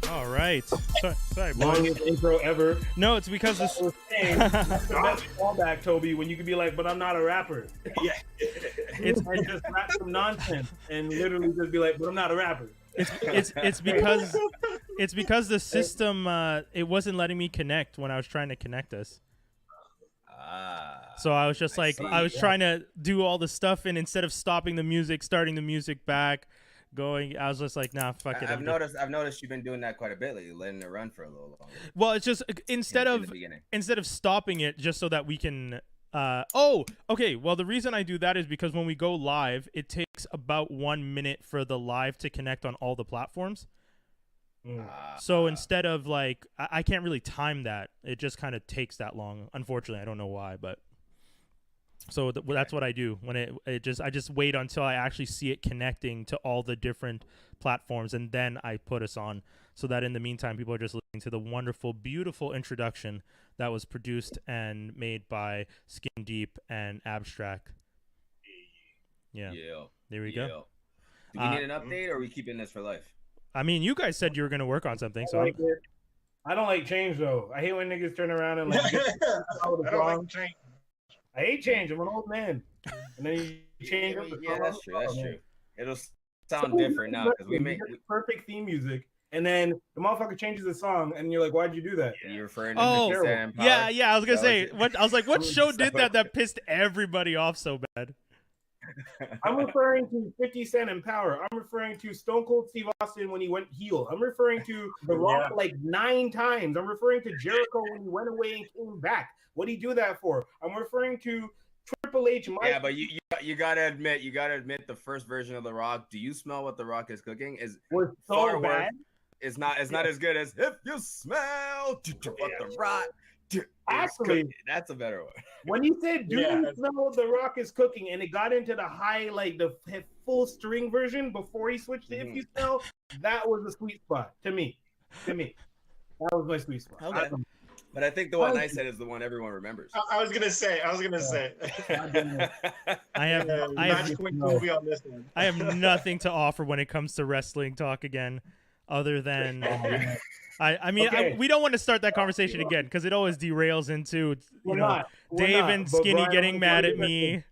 All right. Sorry, boy. Longest intro ever. No, it's because this. The best callback, Toby, when you could be like, "But I'm not a rapper." Yeah. It's and just rap some nonsense and literally just be like, "But I'm not a rapper." it's because the system it wasn't letting me connect when I was trying to connect us. So I was just like, I was trying to do all the stuff, and instead of stopping the music, starting the music back, going, I was just like, nah, fuck it. I've noticed you've been doing that quite a bit lately, letting it run for a little longer. Well, it's just instead of stopping it just so that we can. Okay. Well, the reason I do that is because when we go live, it takes about 1 minute for the live to connect on all the platforms. So instead of like, I can't really time that. It just kind of takes that long. Unfortunately, I don't know why, but so that's what I do when I just wait until I actually see it connecting to all the different platforms, and then I put us on, so that in the meantime, people are just listening to the wonderful, beautiful introduction that was produced and made by Skin Deep and Abstract. Yeah. There we go. Do we need an update, or are we keeping this for life? I mean, you guys said you were going to work on something, so I don't like change though. I hate when niggas turn around and like. I don't like change. I hate change. I'm an old man. And then you change up the song. Yeah, that's true. That's true. It'll sound different now because we make perfect theme music, and then the motherfucker changes the song, and you're like, "Why'd you do that?" You're referring to Sam Power? Yeah. I was gonna say what. I was like, what show did that pissed everybody off so bad? I'm referring to 50 Cent and Power. I'm referring to Stone Cold Steve Austin when he went heel. I'm referring to The Rock like 9 times. I'm referring to Jericho when he went away and came back. What'd he do that for? I'm referring to Triple H. Yeah, but you gotta admit the first version of The Rock. Do you smell what The Rock is cooking? Was so bad. It's not as good as If You Smell What The Rock. Actually, that's a better one. When you said, "Do you smell what The Rock is cooking?" and it got into the high, like the full string version before he switched to "If You Smell," that was the sweet spot to me. That was my sweet spot. Okay. But I think the one I said is the one everyone remembers. I was gonna say. I have nothing to offer when it comes to wrestling talk again, other than we don't want to start that conversation again because it always derails into Dave and Skinny getting mad at me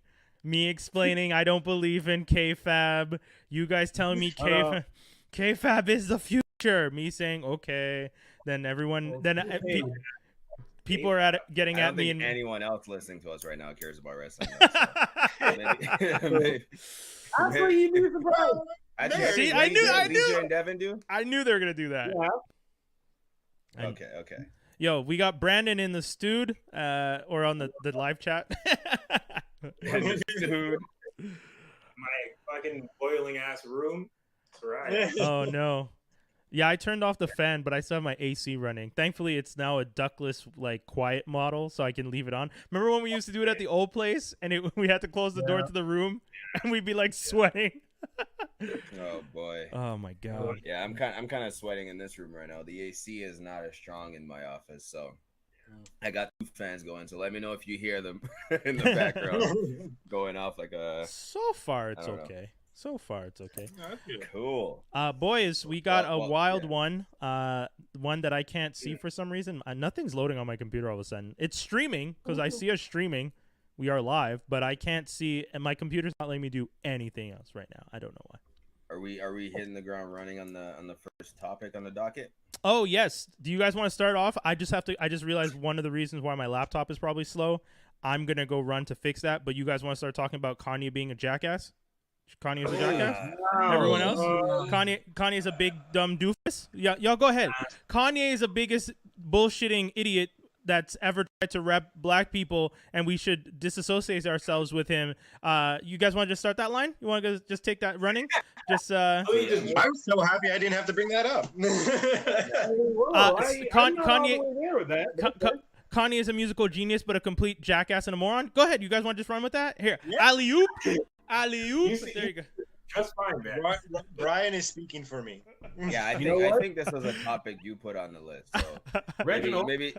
explaining I don't believe in K-Fab, you guys telling me K-Fab is the future, me saying okay, then everyone people are getting at me. And anyone else listening to us right now cares about wrestling. That's what you do, surprised. See, I knew. And Devin do. I knew they were gonna do that. Yeah. Okay. Yo, we got Brandon in the stewed, or on the live chat. Dude. My fucking boiling ass room. That's right. Oh no. Yeah, I turned off the fan, but I still have my AC running. Thankfully, it's now a ductless, like, quiet model, so I can leave it on. Remember when we used to do it at the old place, and we had to close the door to the room, and we'd be like sweating. Oh boy. Oh my god. Yeah, I'm kind of sweating in this room right now. The AC is not as strong in my office, so I got 2 fans going. So let me know if you hear them in the background going off like a. So far, it's okay. So far, it's okay. Cool. Boys, we got a wild one. One that I can't see for some reason. Nothing's loading on my computer all of a sudden. It's streaming because I see us streaming. We are live, but I can't see, and my computer's not letting me do anything else right now. I don't know why. Are we hitting the ground running on the first topic on the docket? Oh yes. Do you guys want to start off? I just realized one of the reasons why my laptop is probably slow. I'm gonna go run to fix that. But you guys want to start talking about Kanye being a jackass? Kanye is a jackass. Everyone else? Kanye is a big dumb doofus. Yeah, y'all go ahead. Kanye is the biggest bullshitting idiot that's ever tried to rep black people, and we should disassociate ourselves with him. You guys want to just start that line? You want to just take that running? Just. I'm so happy I didn't have to bring that up. Kanye is a musical genius, but a complete jackass and a moron. Go ahead. You guys want to just run with that? Here, alley-oop. Alley-oop. There you go. Just fine, man. Brian is speaking for me. Yeah, I think this was a topic you put on the list. So Reginald, maybe.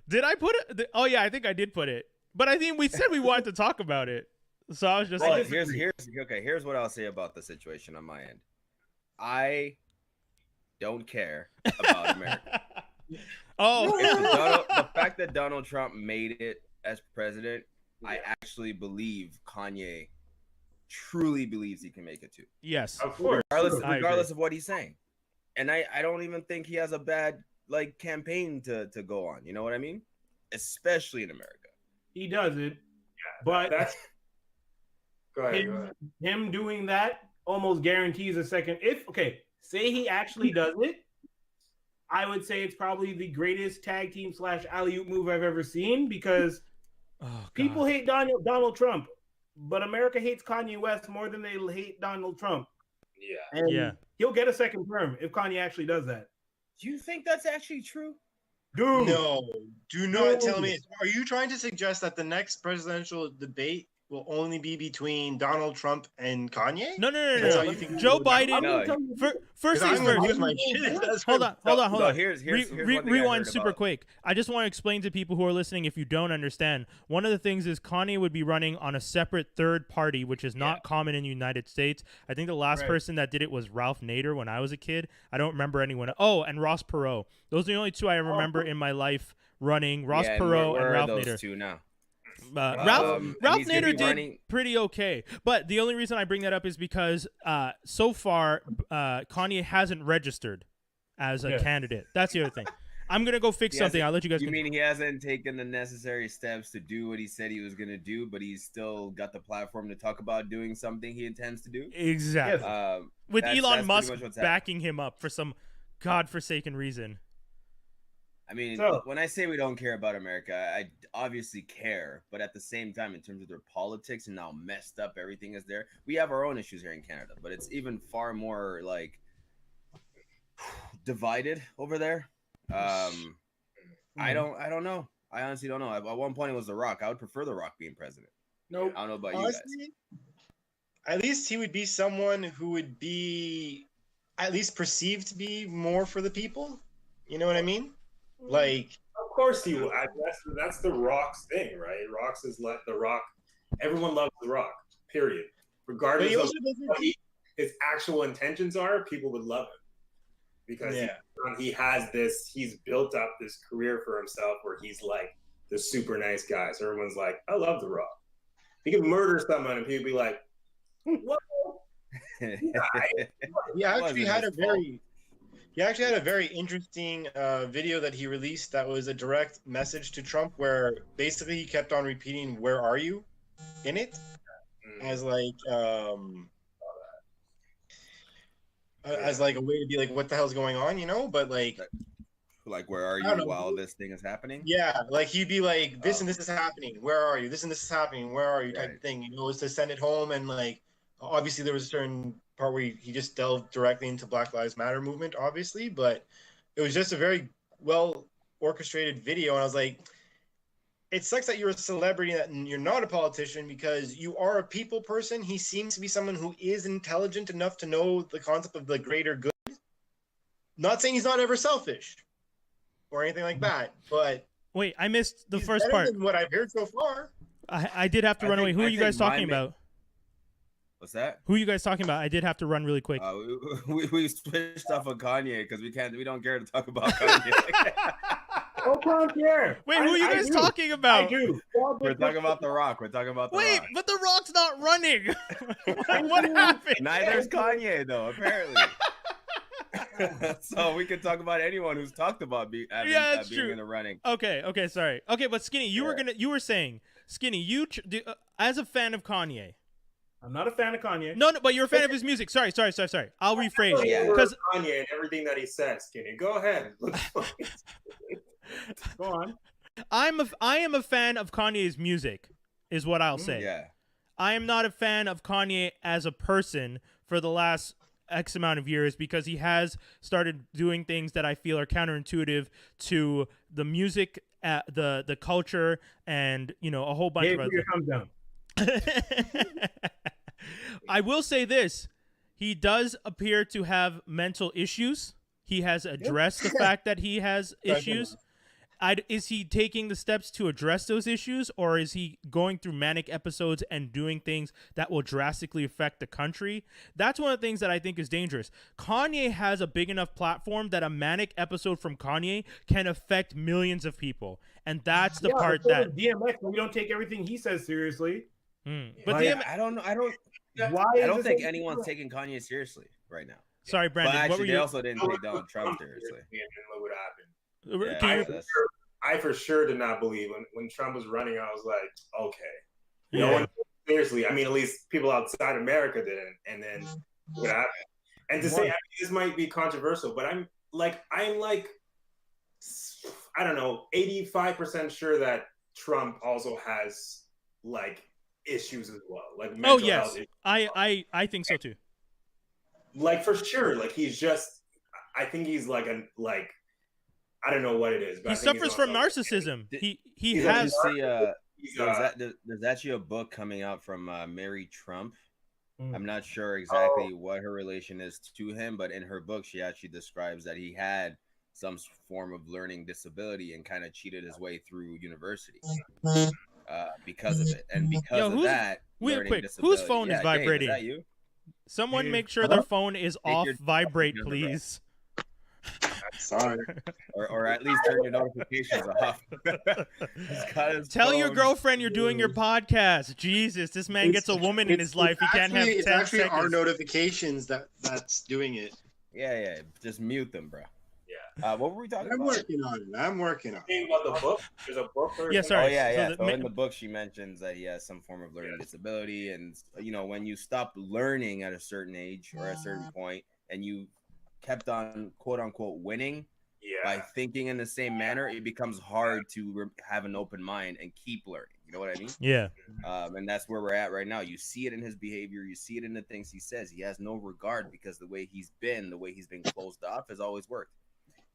Did I put it? Oh yeah, I think I did put it. But I think we said we wanted to talk about it, so I was just here's what I'll say about the situation on my end. I don't care about America. Oh, The fact that Donald Trump made it as president, I actually believe Kanye truly believes he can make it too. yes. Of course. Regardless of what he's saying. And I don't even think he has a bad like campaign to go on. You know what I mean? Especially in America. He does it. Yeah, But that's go ahead. him doing that almost guarantees a second. Say he actually does it, I would say it's probably the greatest tag team / alley-oop move I've ever seen, because people hate Donald Trump, but America hates Kanye West more than they hate Donald Trump. Yeah. And he'll get a second term if Kanye actually does that. Do you think that's actually true? Dude. No, do not tell me. Are you trying to suggest that the next presidential debate will only be between Donald Trump and Kanye? No. That's how you think Joe Biden. No. First things first. Hold on. Here's Rewind super quick. I just want to explain to people who are listening, if you don't understand, one of the things is Kanye would be running on a separate third party, which is not common in the United States. I think the last person that did it was Ralph Nader when I was a kid. I don't remember anyone. Oh, and Ross Perot. Those are the only two I remember in my life running. Ross Perot and Ralph Nader. Two now. Ralph Nader did pretty okay, but the only reason I bring that up is because so far Kanye hasn't registered as a candidate. That's the other thing. I'm gonna go fix something. I'll let you guys. You mean he hasn't taken the necessary steps to do what he said he was gonna do, but he's still got the platform to talk about doing something he intends to do? Exactly. With Elon Musk backing him up for some godforsaken reason. I mean, when I say we don't care about America, I obviously care, but at the same time, in terms of their politics and how messed up everything is there, we have our own issues here in Canada, but it's even far more like divided over there. I don't know. I honestly don't know. At one point, it was The Rock. I would prefer The Rock being president. Nope. I don't know about Honestly, you guys. At least he would be someone who would be at least perceived to be more for the people. You know what I mean? Like, of course he will. That's the Rock's thing, right? Rock's is like The Rock. Everyone loves The Rock. Period. Regardless of what his actual intentions are, people would love him because he has this. He's built up this career for himself where he's like the super nice guy. So everyone's like, I love The Rock. He could murder someone and people be like, what? He actually had a very interesting video that he released that was a direct message to Trump, where basically he kept on repeating "Where are you?" in it, as like as like a way to be like, "What the hell's going on?" You know, but like where are you while this thing is happening? Yeah, like he'd be like, "This and this is happening. Where are you? This and this is happening. Where are you?" type of thing. You know, was to send it home, and like obviously there was a certain part where he just delved directly into Black Lives Matter movement, obviously, but it was just a very well orchestrated video. And I was like, it sucks that you're a celebrity and you're not a politician, because you are a people person. He seems to be someone who is intelligent enough to know the concept of the greater good. Not saying he's not ever selfish or anything like that, but wait, I missed the first part. Than what I've heard so far. I did have to run away. Who are you guys talking about? What's that? Who are you guys talking about? I did have to run really quick. We switched off of Kanye because we don't care to talk about Kanye. Oh, Kanye. Wait, who are you guys talking about? I do. We're talking about The Rock. We're talking about The Rock. Wait, but The Rock's not running. What happened? Neither's Kanye, though, apparently. So we can talk about anyone who's talked about being in the running. Okay, sorry. Okay, but Skinny, you were saying, Skinny, as a fan of Kanye. I'm not a fan of Kanye. No, but you're a fan of his music. Sorry. I'll rephrase. Because Kanye and everything that he says, Skinny. Go ahead. Go on. I am a fan of Kanye's music, is what I'll say. Yeah. I am not a fan of Kanye as a person for the last X amount of years, because he has started doing things that I feel are counterintuitive to the music, the culture, and a whole bunch of other things. I will say this. He does appear to have mental issues. He has addressed the fact that he has issues. is he taking the steps to address those issues, or is he going through manic episodes and doing things that will drastically affect the country? That's one of the things that I think is dangerous. Kanye has a big enough platform that a manic episode from Kanye can affect millions of people, and that's the part that DMX. We don't take everything he says seriously. But I don't think anyone's taking Kanye seriously right now. Sorry, Brandon. But actually, what were you? They also didn't take Donald Trump seriously. Look what happened. I for sure did not believe when Trump was running. I was like, okay, no one seriously. I mean, at least people outside America didn't. And then what happened? And to say, I mean, this might be controversial, but I'm like, I don't know, 85% sure that Trump also has like issues as well, like mental health issues. I think so too. Like for sure, like he's just. I think he's like I don't know what it is, but he suffers from narcissism. He has. There's actually a book coming out from Mary Trump. I'm not sure exactly what her relation is to him, but in her book, she actually describes that he had some form of learning disability and kind of cheated his way through university because of it. And because of that, wait, quick, whose phone is vibrating? Dave, is that you? Someone make sure their phone is off vibrate, please. Sorry. Or at least turn your notifications off. Tell your girlfriend you're doing your podcast. Jesus, this man gets a woman in his life. He can't have 10 It's actually seconds. our notifications that's doing it. Yeah. Just mute them, bro. Yeah. What were we talking about? I'm working on it. Think about the book. There's a book. Yeah, sorry. Oh, yeah. So So in the book, she mentions that he has some form of learning disability, and when you stop learning at a certain age or a certain point, and you kept on quote unquote winning by thinking in the same manner, it becomes hard to have an open mind and keep learning. You know what I mean? Yeah. And that's where we're at right now. You see it in his behavior. You see it in the things he says. He has no regard because the way he's been closed off has always worked.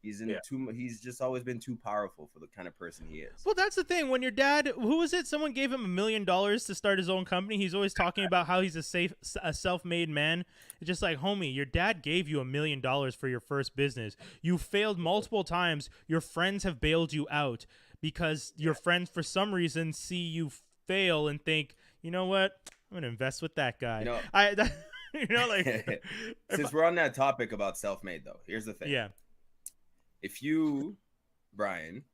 He's just always been too powerful for the kind of person he is. Well, that's the thing. When your dad, who was it? Someone gave him $1 million to start his own company. He's always talking about how he's a self-made man. It's just like, homie, your dad gave you $1 million for your first business. You failed multiple times. Your friends have bailed you out because your friends, for some reason, see you fail and think, you know what? I'm gonna invest with that guy. Since we're on that topic about self-made, though, here's the thing. Yeah. If you, Brian,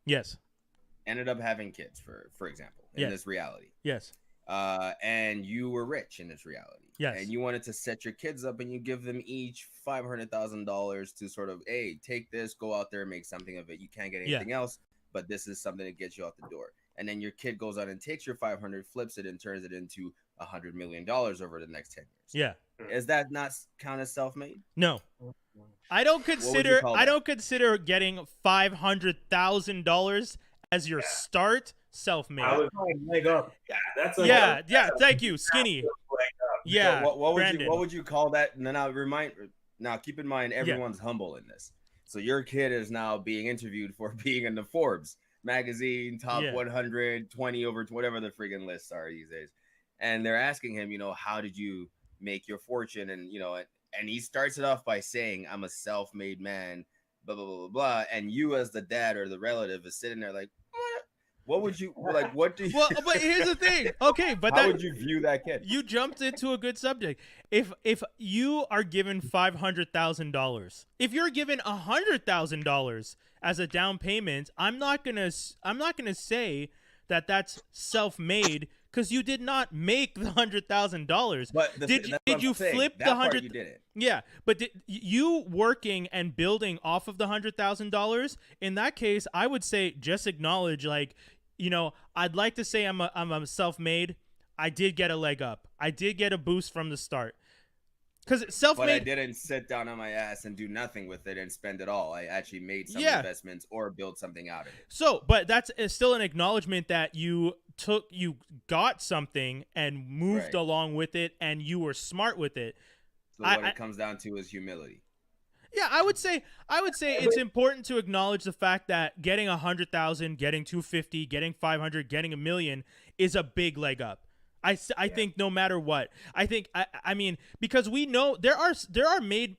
ended up having kids, for example, in this reality, and you were rich in this reality, and you wanted to set your kids up, and you give them each $500,000 to sort of, hey, take this, go out there and make something of it. You can't get anything else, but this is something that gets you out the door. And then your kid goes out and takes your 500, flips it, and turns it into $100 million over the next 10 years. Yeah. Is that not kind of self-made? No. I don't consider getting $500,000 as your start self-made. I was leg up. Thank you, skinny. Yeah. So what would you call that? Now keep in mind everyone's humble in this. So your kid is now being interviewed for being in the Forbes magazine top 120 over whatever the friggin' lists are these days, and they're asking him, how did you make your fortune? And and he starts it off by saying, I'm a self-made man, blah, blah, blah, blah, blah. And you as the dad or the relative is sitting there like, what would you, like, what do you... Well, but here's the thing. Okay, but how would you view that kid? You jumped into a good subject. If you are given $500,000, if you're given $100,000 as a down payment, I'm not gonna say that that's self-made, because you did not make the $100,000. But did you flip the 100? You did it. Yeah, but you working and building off of the $100,000? In that case, I would say just acknowledge, like, I'd like to say I'm a self-made. I did get a leg up. I did get a boost from the start. Because self-made. But I didn't sit down on my ass and do nothing with it and spend it all. I actually made some investments or built something out of it. So, but that's still an acknowledgement that you got something and moved along with it, and you were smart with it. So what it comes down to is humility. Yeah, I would say it's important to acknowledge the fact that getting 100,000, getting 250, getting 500, getting $1 million is a big leg up. I think no matter what, I mean, because we know there are self-made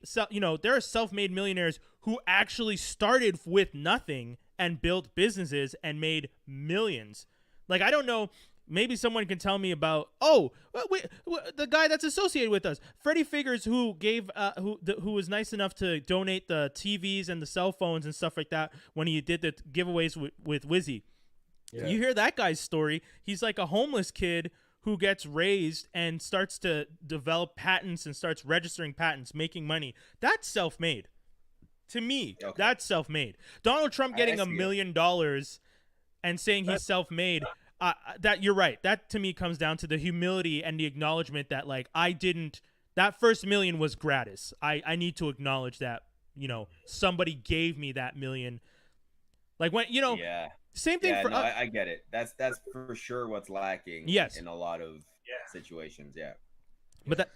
millionaires who actually started with nothing and built businesses and made millions. Like, I don't know. Maybe someone can tell me about the guy that's associated with us, Freddie Figures, who gave who was nice enough to donate the TVs and the cell phones and stuff like that when he did the giveaways with Wizzy. Yeah. You hear that guy's story. He's like a homeless kid who gets raised and starts to develop patents and starts registering patents, making money. That's self-made. To me, that's self-made. Donald Trump getting $1 million and saying he's self-made. That you're right. That to me comes down to the humility and the acknowledgement that like that first $1 million was gratis. I need to acknowledge that, somebody gave me that $1 million. Like when, same thing for I get it. That's for sure what's lacking in a lot of situations. Yeah. But that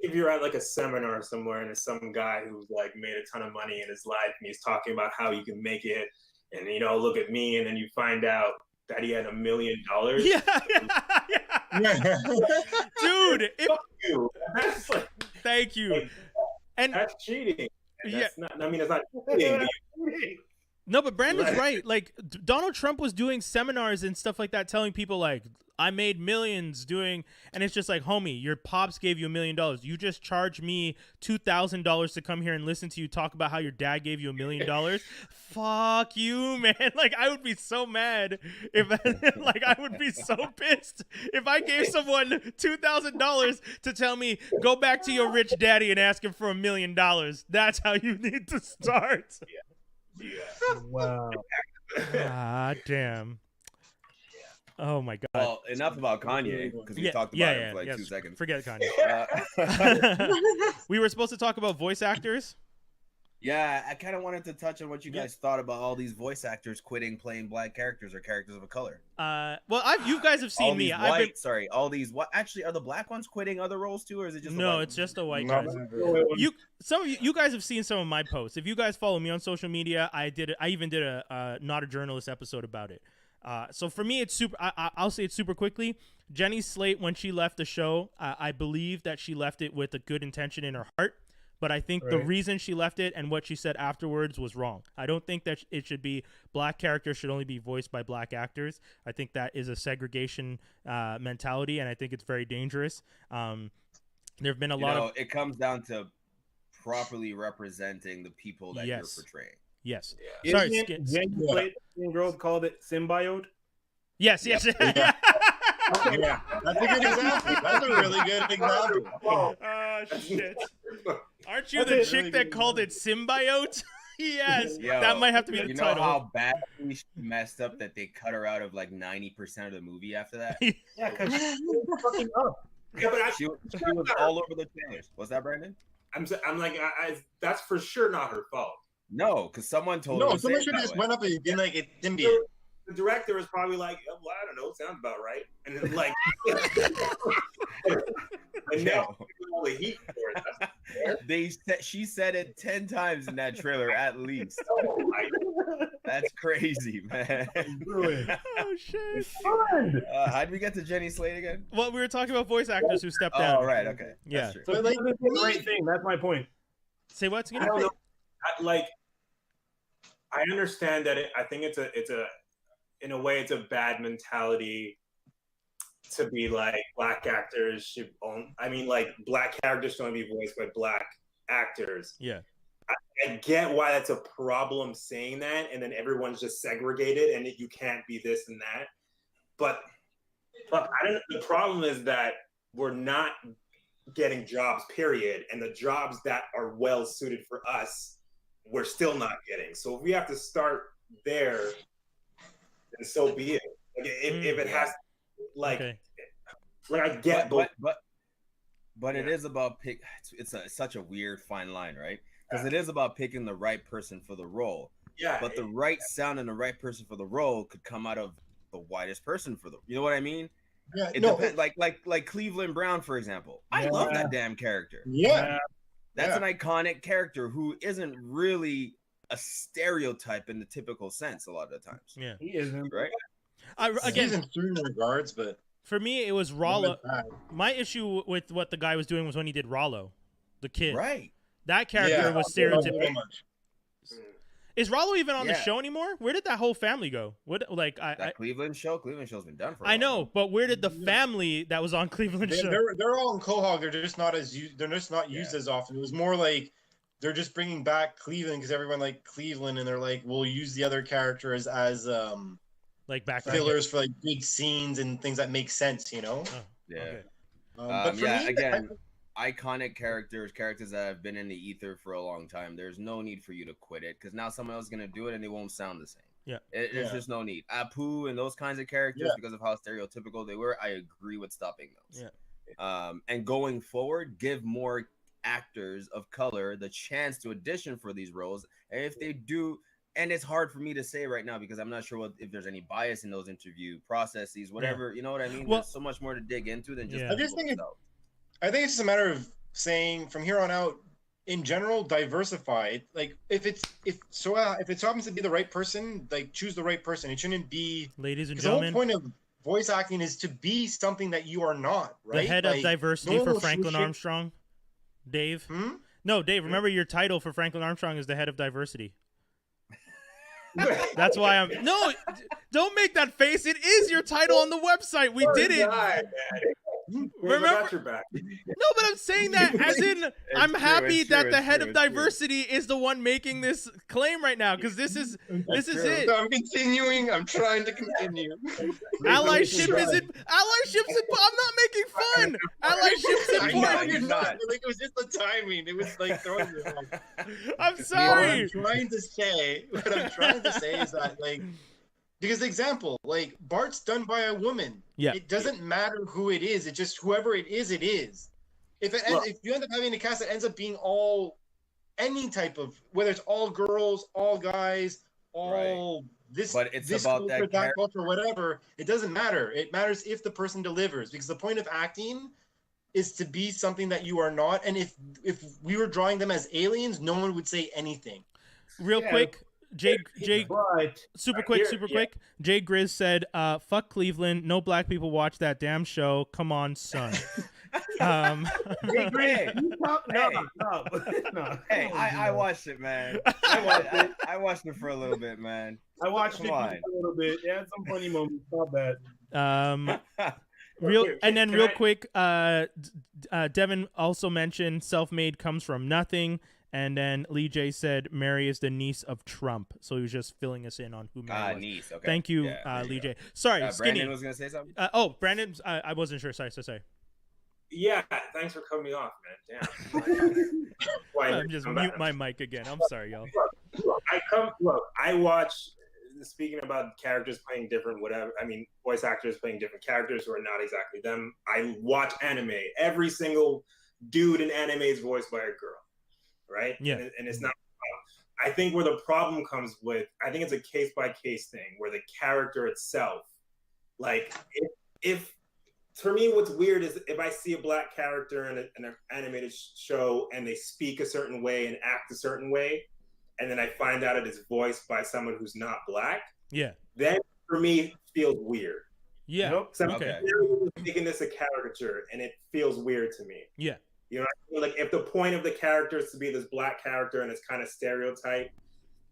if you're at like a seminar somewhere and there's some guy who's like made a ton of money in his life and he's talking about how you can make it and look at me, and then you find out that he had $1 million. Yeah. Dude, that's like, thank you. Like, and that's cheating. That's not, I mean, it's not cheating. No, but Brandon's right. Like, Donald Trump was doing seminars and stuff like that, telling people like, I made millions doing, and it's just like, homie, your pops gave you $1 million. You just charged me $2,000 to come here and listen to you talk about how your dad gave you $1 million. Fuck you, man. Like, I would be so mad if, like, I would be so pissed if I gave someone $2,000 to tell me, go back to your rich daddy and ask him for $1 million. That's how you need to start. Yeah. Wow. Ah, damn. Oh my God. Well, enough about Kanye because we talked about him for like 2 seconds. Forget Kanye. We were supposed to talk about voice actors. Yeah, I kind of wanted to touch on what you guys thought about all these voice actors quitting playing black characters or characters of a color. Well, you guys have seen me. All these. What actually are the black ones quitting other roles too, or is it just? No, it's just the white guys. Some of you guys have seen some of my posts. If you guys follow me on social media, I even did a Not a Journalist episode about it. So for me, it's super. I'll say it super quickly. Jenny Slate, when she left the show, I believe that she left it with a good intention in her heart. But I think the reason she left it and what she said afterwards was wrong. I don't think that it should be black characters should only be voiced by black actors. I think that is a segregation mentality, and I think it's very dangerous. There have been a lot of. It comes down to properly representing the people that you're portraying. Yes. Yeah. Sorry, Jenny girl called it symbiote. Yes. Yeah. That's a good example. That's a really good example. Oh shit! Aren't you the chick that called it symbiote? Yes. Yo, that might have to be the title. You know how badly she messed up that they cut her out of like 90% of the movie after that? Yeah, because she was fucking up. Yeah, but she was all over the trailers. Was that Brandon? I'm like, that's for sure not her fault. No, because someone told her. No, someone should have just went up and did like it didn't be. The director was probably like, well, I don't know, it sounds about right. And then like, and now all the heat for it. She said it 10 times in that trailer at least. That's crazy, man. Oh shit! How'd we get to Jenny Slate again? Well, we were talking about voice actors who stepped down. Oh, right, okay. Yeah. So like, it's a great thing. That's my point. Say what? I don't know. I understand that I think it's a in a way, it's a bad mentality to be like black actors should own. I mean, like black characters should only be voiced by black actors. Yeah, I get why that's a problem saying that, and then everyone's just segregated, and you can't be this and that. But I don't. The problem is that we're not getting jobs. Period, and the jobs that are well suited for us, we're still not getting. So if we have to start there, and so be it. Like, if it has, like, like I get, but it is about it's such a weird fine line, right? Because it is about picking the right person for the role. Yeah. But the right sound and the right person for the role could come out of the whitest person for the. You know what I mean? Yeah. It depends. Like Cleveland Brown, for example. I love that damn character. Yeah. That's an iconic character who isn't really a stereotype in the typical sense a lot of the times. Yeah, he isn't, right? Again, in certain regards, but for me, it was Rollo. My issue with what the guy was doing was when he did Rollo, the kid. Right. That character was stereotypical. Is Rollo even on the show anymore? Where did that whole family go? What that Cleveland show's been done for. I know, but where did the family that was on Cleveland show? They're all in Quahog. They're just not used as often. It was more like they're just bringing back Cleveland because everyone liked Cleveland, and they're like, we'll use the other characters as like back fillers for like big scenes and things that make sense, you know? Oh, yeah. Okay. But for me, again, iconic characters that have been in the ether for a long time. There's no need for you to quit it because now someone else is gonna do it and they won't sound the same. Yeah, there's just no need. Apu and those kinds of characters because of how stereotypical they were. I agree with stopping those. Yeah. And going forward, give more actors of color the chance to audition for these roles. And if they do, and it's hard for me to say right now because I'm not sure if there's any bias in those interview processes, whatever. You know what I mean? Well, there's so much more to dig into than just. I think it's just a matter of saying from here on out, in general, diversify. Like if it happens to be the right person, like choose the right person. It shouldn't be. Ladies and gentlemen, the whole point of voice acting is to be something that you are not. Right. The head of diversity for Franklin Armstrong, Dave. No, Dave. Remember your title for Franklin Armstrong is the head of diversity. That's why I'm. No, don't make that face. It is your title on the website. We did it. Remember? No, but I'm saying that as in I'm happy that the head of diversity is the one making this claim right now because this is it. So I'm continuing. I'm trying to continue. Allyship isn't. I'm not making fun. Allyship's important. Like it was just the timing. It was like throwing me off. I'm sorry. What I'm trying to say is that like. Because example, like Bart's done by a woman. Yeah. It doesn't matter who it is. It's just whoever it is, it is. If you end up having a cast that ends up being any type of, whether it's all girls, all guys, this, but it's this about culture, that culture, whatever. It doesn't matter. It matters if the person delivers. Because the point of acting is to be something that you are not. And if we were drawing them as aliens, no one would say anything. Real quick. Jay, super quick. Jay Grizz said, fuck Cleveland. No black people watch that damn show. Come on, son. Hey, no. Hey, I watched it, man. I watched it for a little bit, man. I watched it for a little bit. It had some funny moments. Not bad. Real quick, Devin also mentioned self-made comes from nothing. And then Lee J said Mary is the niece of Trump. So he was just filling us in on who Mary was. Niece. Okay. Thank you, Lee J. Sorry, Skinny. Brandon was going to say something? Brandon, I wasn't sure. Sorry. Yeah, thanks for cutting me off, man. Damn. I'm just mute my mic again. I'm sorry, y'all. I watch, speaking about characters playing different voice actors playing different characters who are not exactly them. I watch anime. Every single dude in anime is voiced by a girl. Right? Yeah. And it's not. I think where the problem comes with, I think it's a case by case thing where the character itself, like, if for me, what's weird is if I see a black character in an animated show and they speak a certain way and act a certain way, and then I find out it is voiced by someone who's not black. Yeah. Then for me, it feels weird. Yeah. You know? Okay. I'm making this a caricature and it feels weird to me. Yeah. You know, like if the point of the character is to be this black character and it's kind of stereotype,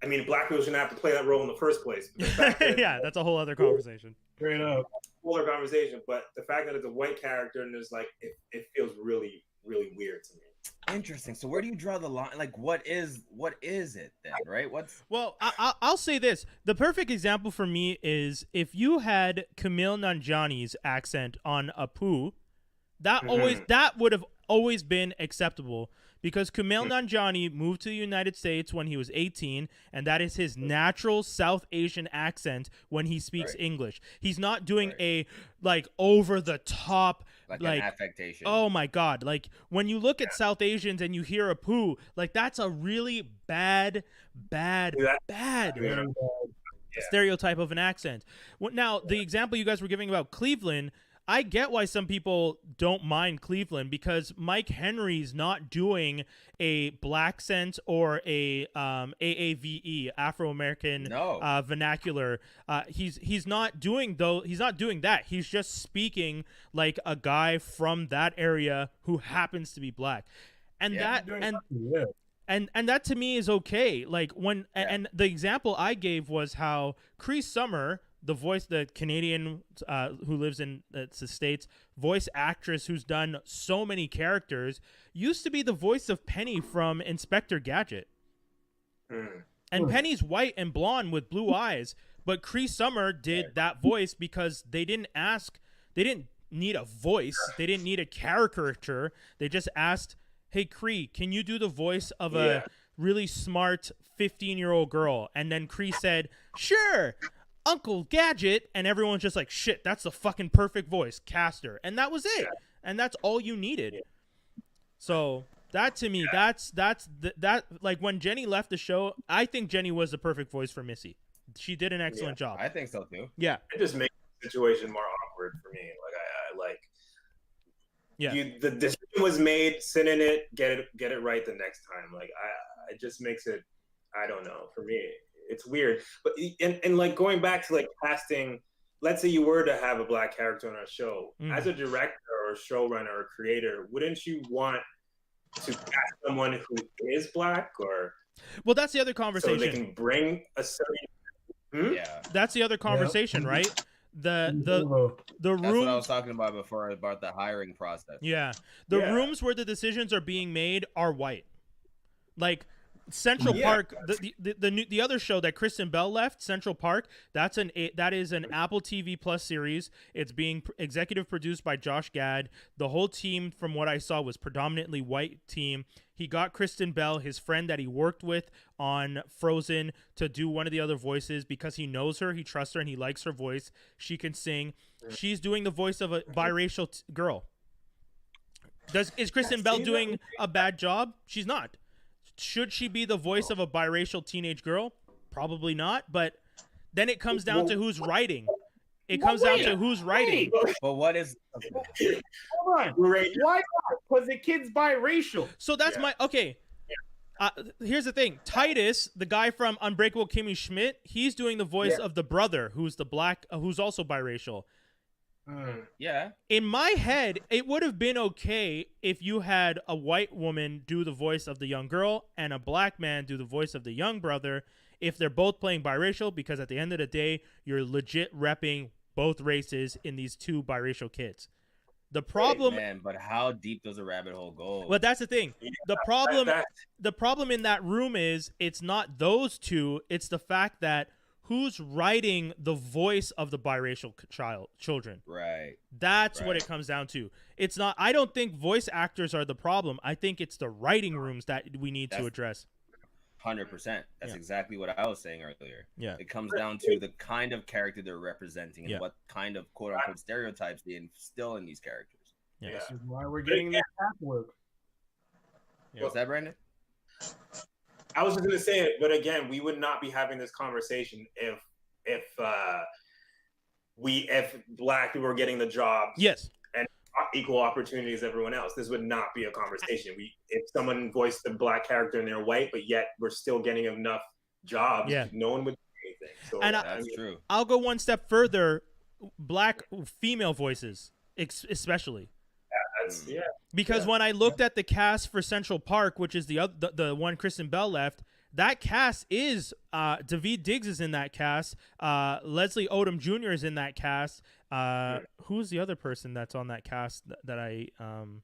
I mean, black people shouldn't have to play that role in the first place. Yeah, that's a whole other conversation. Straight up. Whole other conversation. But the fact that it's a white character and there's like, it feels really, really weird to me. Interesting. So where do you draw the line? Like, what is it then, right? Well, I'll say this. The perfect example for me is if you had Kumail Nanjiani's accent on Apu, that would have always been acceptable because Kumail Nanjiani moved to the United States when he was 18, and that is his natural South Asian accent when he speaks English. He's not doing a like over the top like an affectation. Oh my God. Like when you look at South Asians and you hear Apu, like that's a really bad stereotype of an accent. Now, the example you guys were giving about Cleveland, I get why some people don't mind Cleveland because Mike Henry's not doing a black accent or a AAVE, Afro-American vernacular. He's not doing that. He's just speaking like a guy from that area who happens to be black. And And that to me is okay. Like when and the example I gave was how Cree Summer, the Canadian who lives in the States, voice actress who's done so many characters, used to be the voice of Penny from Inspector Gadget. And Penny's white and blonde with blue eyes, but Cree Summer did that voice because they didn't need a voice. They didn't need a caricature. They just asked, hey, Cree, can you do the voice of a really smart 15-year-old girl? And then Cree said, sure, Uncle Gadget. And everyone's just like, shit, that's the fucking perfect voice. Cast her. And that was it. And that's all you needed. So that to me, that's like when Jenny left the show, I think Jenny was the perfect voice for Missy. She did an excellent job. I think so too. Yeah. It just makes the situation more awkward for me. Like I like. Yeah. The decision was made. Sit in it. Get it right the next time. Like it just makes it. I don't know. For me, it's weird. But and like going back to like casting. Let's say you were to have a black character on a show, as a director or showrunner or creator, wouldn't you want to cast someone who is black or? Well, that's the other conversation. So they can bring a certain. Yeah, that's the other conversation, right? The room. That's what I was talking about before about the hiring process. Yeah, the rooms where the decisions are being made are white, like. Central Park, the other show that Kristen Bell left, Central Park, that is an Apple TV Plus series. It's being executive produced by Josh Gad. The whole team, from what I saw, was predominantly white team. He got Kristen Bell, his friend that he worked with on Frozen, to do one of the other voices because he knows her, he trusts her, and he likes her voice. She can sing. She's doing the voice of a biracial girl. Is Kristen Bell doing a bad job? She's not. Should she be the voice of a biracial teenage girl? Probably not, but then it comes down to who's writing. It comes down to who's writing. But what is... Hold on. Why not? Because the kid's biracial. So that's my... Okay. Here's the thing. Titus, the guy from Unbreakable Kimmy Schmidt, he's doing the voice of the brother, who's the black, who's also biracial. Yeah. In my head, it would have been okay if you had a white woman do the voice of the young girl and a black man do the voice of the young brother if they're both playing biracial, because at the end of the day, you're legit repping both races in these two biracial kids. The problem, but how deep does a rabbit hole go? Well, that's the thing. The problem in that room is it's not those two. It's the fact that who's writing the voice of the biracial children? Right. That's what it comes down to. It's not. I don't think voice actors are the problem. I think it's the writing rooms that we need to address. 100%. That's exactly what I was saying earlier. Yeah. It comes down to the kind of character they're representing and what kind of quote unquote stereotypes they instill in these characters. Yeah. This is why we're getting this back work. What's that, Brandon? I was just going to say it, but again, we would not be having this conversation if black people were getting the jobs. Yes. And equal opportunity as everyone else. This would not be a conversation. If someone voiced a black character and they're white, but yet we're still getting enough jobs, no one would do anything. So and that's true. I'll go one step further. Black female voices, especially. Because when I looked at the cast for Central Park, which is the one Kristen Bell left, that cast is Daveed Diggs is in that cast. Leslie Odom Jr. is in that cast. Who's the other person that's on that cast that I don't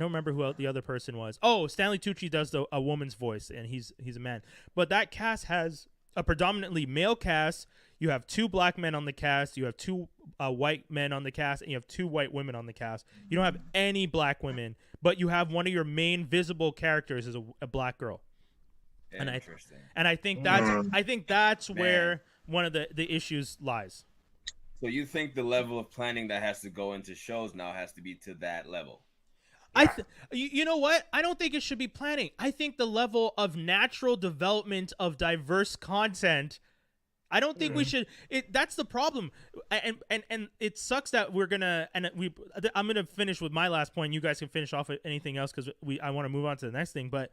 remember who the other person was. Oh, Stanley Tucci does a woman's voice, and he's a man. But that cast has a predominantly male cast. You have 2 black men on the cast. You have 2 white men on the cast, and you have 2 white women on the cast. You don't have any black women, but you have one of your main visible characters is a black girl. Interesting. And I think that's where one of the issues lies. So you think the level of planning that has to go into shows now has to be to that level? You know what? I don't think it should be planning. I think the level of natural development of diverse content. I don't think we should. That's the problem, and it sucks that we're gonna. I'm gonna finish with my last point. You guys can finish off with anything else because I want to move on to the next thing. But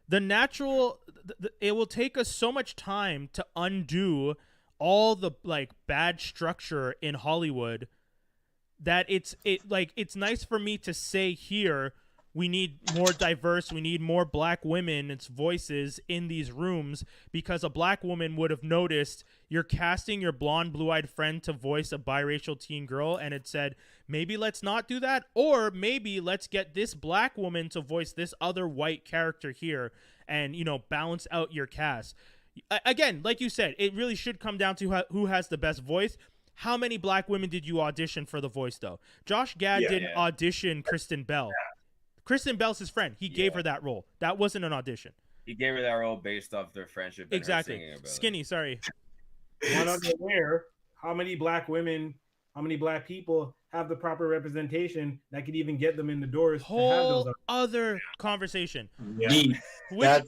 the natural, it will take us so much time to undo all the bad structure in Hollywood that it's nice for me to say here, we need more diverse, we need more black women's voices in these rooms, because a black woman would have noticed you're casting your blonde, blue-eyed friend to voice a biracial teen girl, and it said, maybe let's not do that, or maybe let's get this black woman to voice this other white character here and, you know, balance out your cast. Again, like you said, it really should come down to who has the best voice. How many black women did you audition for the voice, though? Josh Gad didn't audition Kristen Bell. Kristen Bell's his friend. He gave her that role. That wasn't an audition. He gave her that role based off their friendship. And exactly. Skinny, sorry. One unaware, how many black women, how many black people have the proper representation that could even get them in the doors? Whole to have those other conversation. Yeah.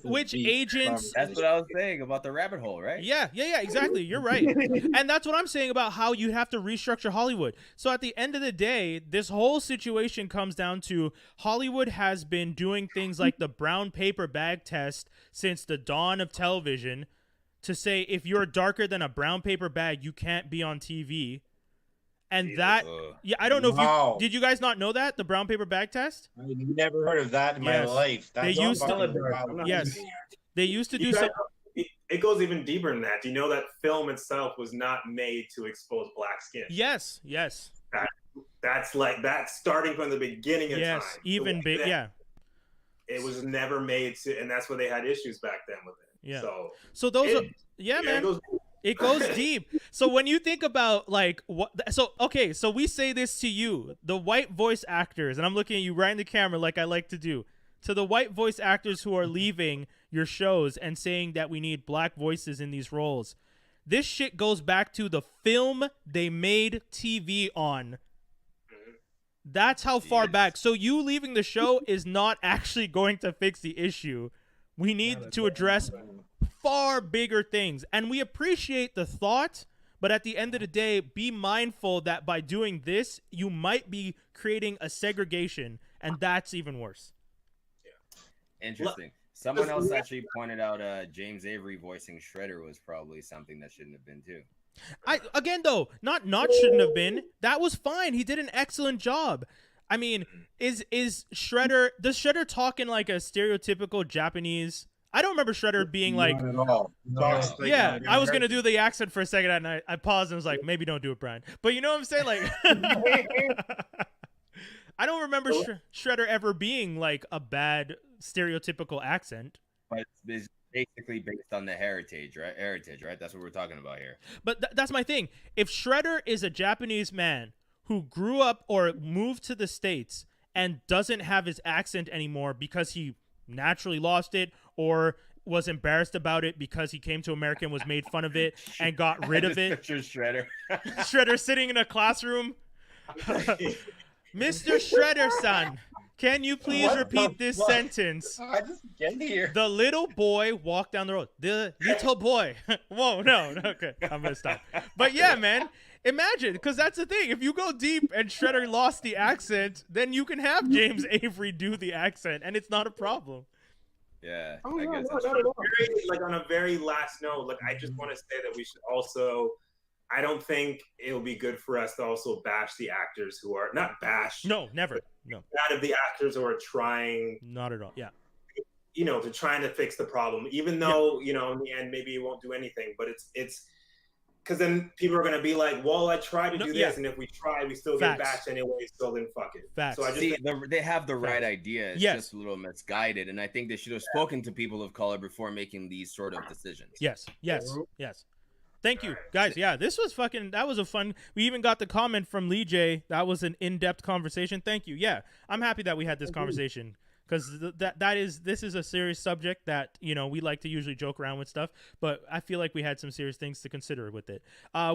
Which agents? That's what I was saying about the rabbit hole, right? Yeah, exactly. You're right. And that's what I'm saying about how you have to restructure Hollywood. So at the end of the day, this whole situation comes down to Hollywood has been doing things like the brown paper bag test since the dawn of television to say if you're darker than a brown paper bag, you can't be on TV. And that, I don't know if you did. You guys not know that, the brown paper bag test? I've never heard of that in my life. They used to do some. It goes even deeper than that. Do you know that film itself was not made to expose black skin? Yes. That's like that's starting from the beginning of time. Even big. Yeah. It was never made to, and that's why they had issues back then with it. Yeah. So those are man. It goes deep. So when you think about like what, so we say this to you, the white voice actors, and I'm looking at you right in the camera like I like to do, to the white voice actors who are leaving your shows and saying that we need black voices in these roles. This shit goes back to the film they made TV on. That's how far back. So you leaving the show is not actually going to fix the issue. We need to address far bigger things, and we appreciate the thought, but at the end of the day, be mindful that by doing this, you might be creating a segregation, and that's even worse. Interesting. Someone else actually pointed out James Avery voicing Shredder was probably something that shouldn't have been too. Again though, not shouldn't have been. That was fine. He did an excellent job. I mean, is Shredder, does Shredder talk in like a stereotypical Japanese? I don't remember Shredder being like, not at all. Yeah, I was gonna do the accent for a second, and I paused and was like, maybe don't do it, Brian. But you know what I'm saying? Like, I don't remember Shredder ever being like a bad stereotypical accent. But it's basically based on the heritage, right? That's what we're talking about here. But that's my thing. If Shredder is a Japanese man who grew up or moved to the States and doesn't have his accent anymore because he naturally lost it or was embarrassed about it because he came to America and was made fun of it and got rid of it. Shredder. Shredder sitting in a classroom. Mr. Shredder-san, can you please repeat this sentence? I just get here. The little boy walked down the road. The little boy. Whoa, no. Okay, I'm going to stop. But yeah, man. Imagine, because that's the thing. If you go deep and Shredder lost the accent, then you can have James Avery do the accent, and it's not a problem. Yeah, I guess that's true. Like on a very last note, like I just want to say that we should also. I don't think it'll be good for us to also bash the actors who are not bash. No, never. No. Out of the actors who are trying. Not at all. Yeah. You know, to trying to fix the problem, even though in the end maybe it won't do anything, but it's. Because then people are going to be like, well, I tried to do this, and if we try, we still get bashed anyway, so then fuck it. Facts. So I just they have the right idea. It's just a little misguided, and I think they should have spoken to people of color before making these sort of decisions. Yes. Thank you, guys. Yeah, this was that was a fun. We even got the comment from Lee J. That was an in-depth conversation. Thank you. Yeah, I'm happy that we had this conversation. Because this is a serious subject that, we like to usually joke around with stuff, but I feel like we had some serious things to consider with it.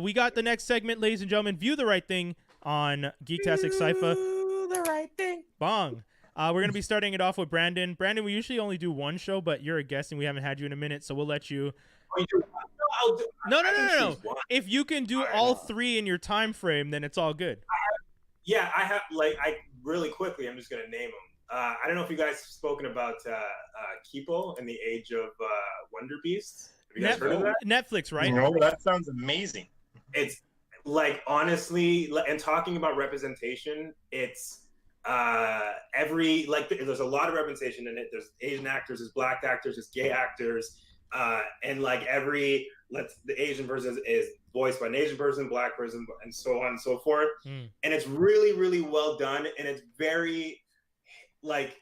We got the next segment, ladies and gentlemen. View the right thing on Geektastic Cypher. View the right thing. Bong. We're going to be starting it off with Brandon. Brandon, we usually only do one show, but you're a guest and we haven't had you in a minute, so we'll let you. No. If you can do all three in your time frame, then it's all good. I have really quickly, I'm just going to name them. I don't know if you guys have spoken about Kipo and the Age of Wonder Beasts. Have you guys heard of that? Netflix, right? No, that sounds amazing. It's like, honestly, and talking about representation, it's every there's a lot of representation in it. There's Asian actors, there's black actors, there's gay actors, and like the Asian person is voiced by an Asian person, black person, and so on and so forth. And it's really, really well done, and it's very like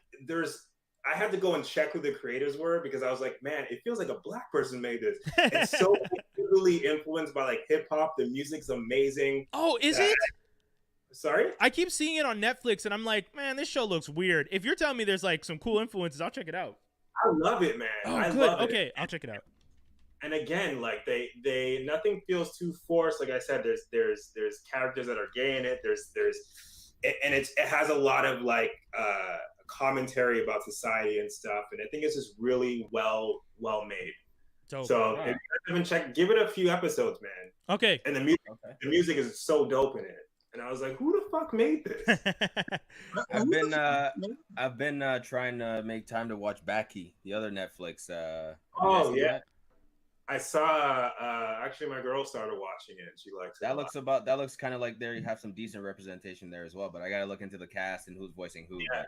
I had to go and check who the creators were because I was like, man, it feels like a black person made this. It's so heavily influenced by like hip hop. The music's amazing. Oh, is it? Sorry? I keep seeing it on Netflix and I'm like, man, this show looks weird. If you're telling me there's like some cool influences, I'll check it out. I love it, man. Oh, I good. love it. Okay, I'll check it out. And again, like they nothing feels too forced. Like I said, there's characters that are gay in it. It has a lot of like commentary about society and stuff, and I think it's just really well made. Dope. So if you haven't checked, give it a few episodes, man. Okay. And the music is so dope in it, and I was like, who the fuck made this? I've been trying to make time to watch Baki, the other Netflix. Oh yeah. That? I saw actually my girl started watching it. She likes it. That looks kind of like there you have some decent representation there as well, but I gotta look into the cast and who's voicing who. Yeah.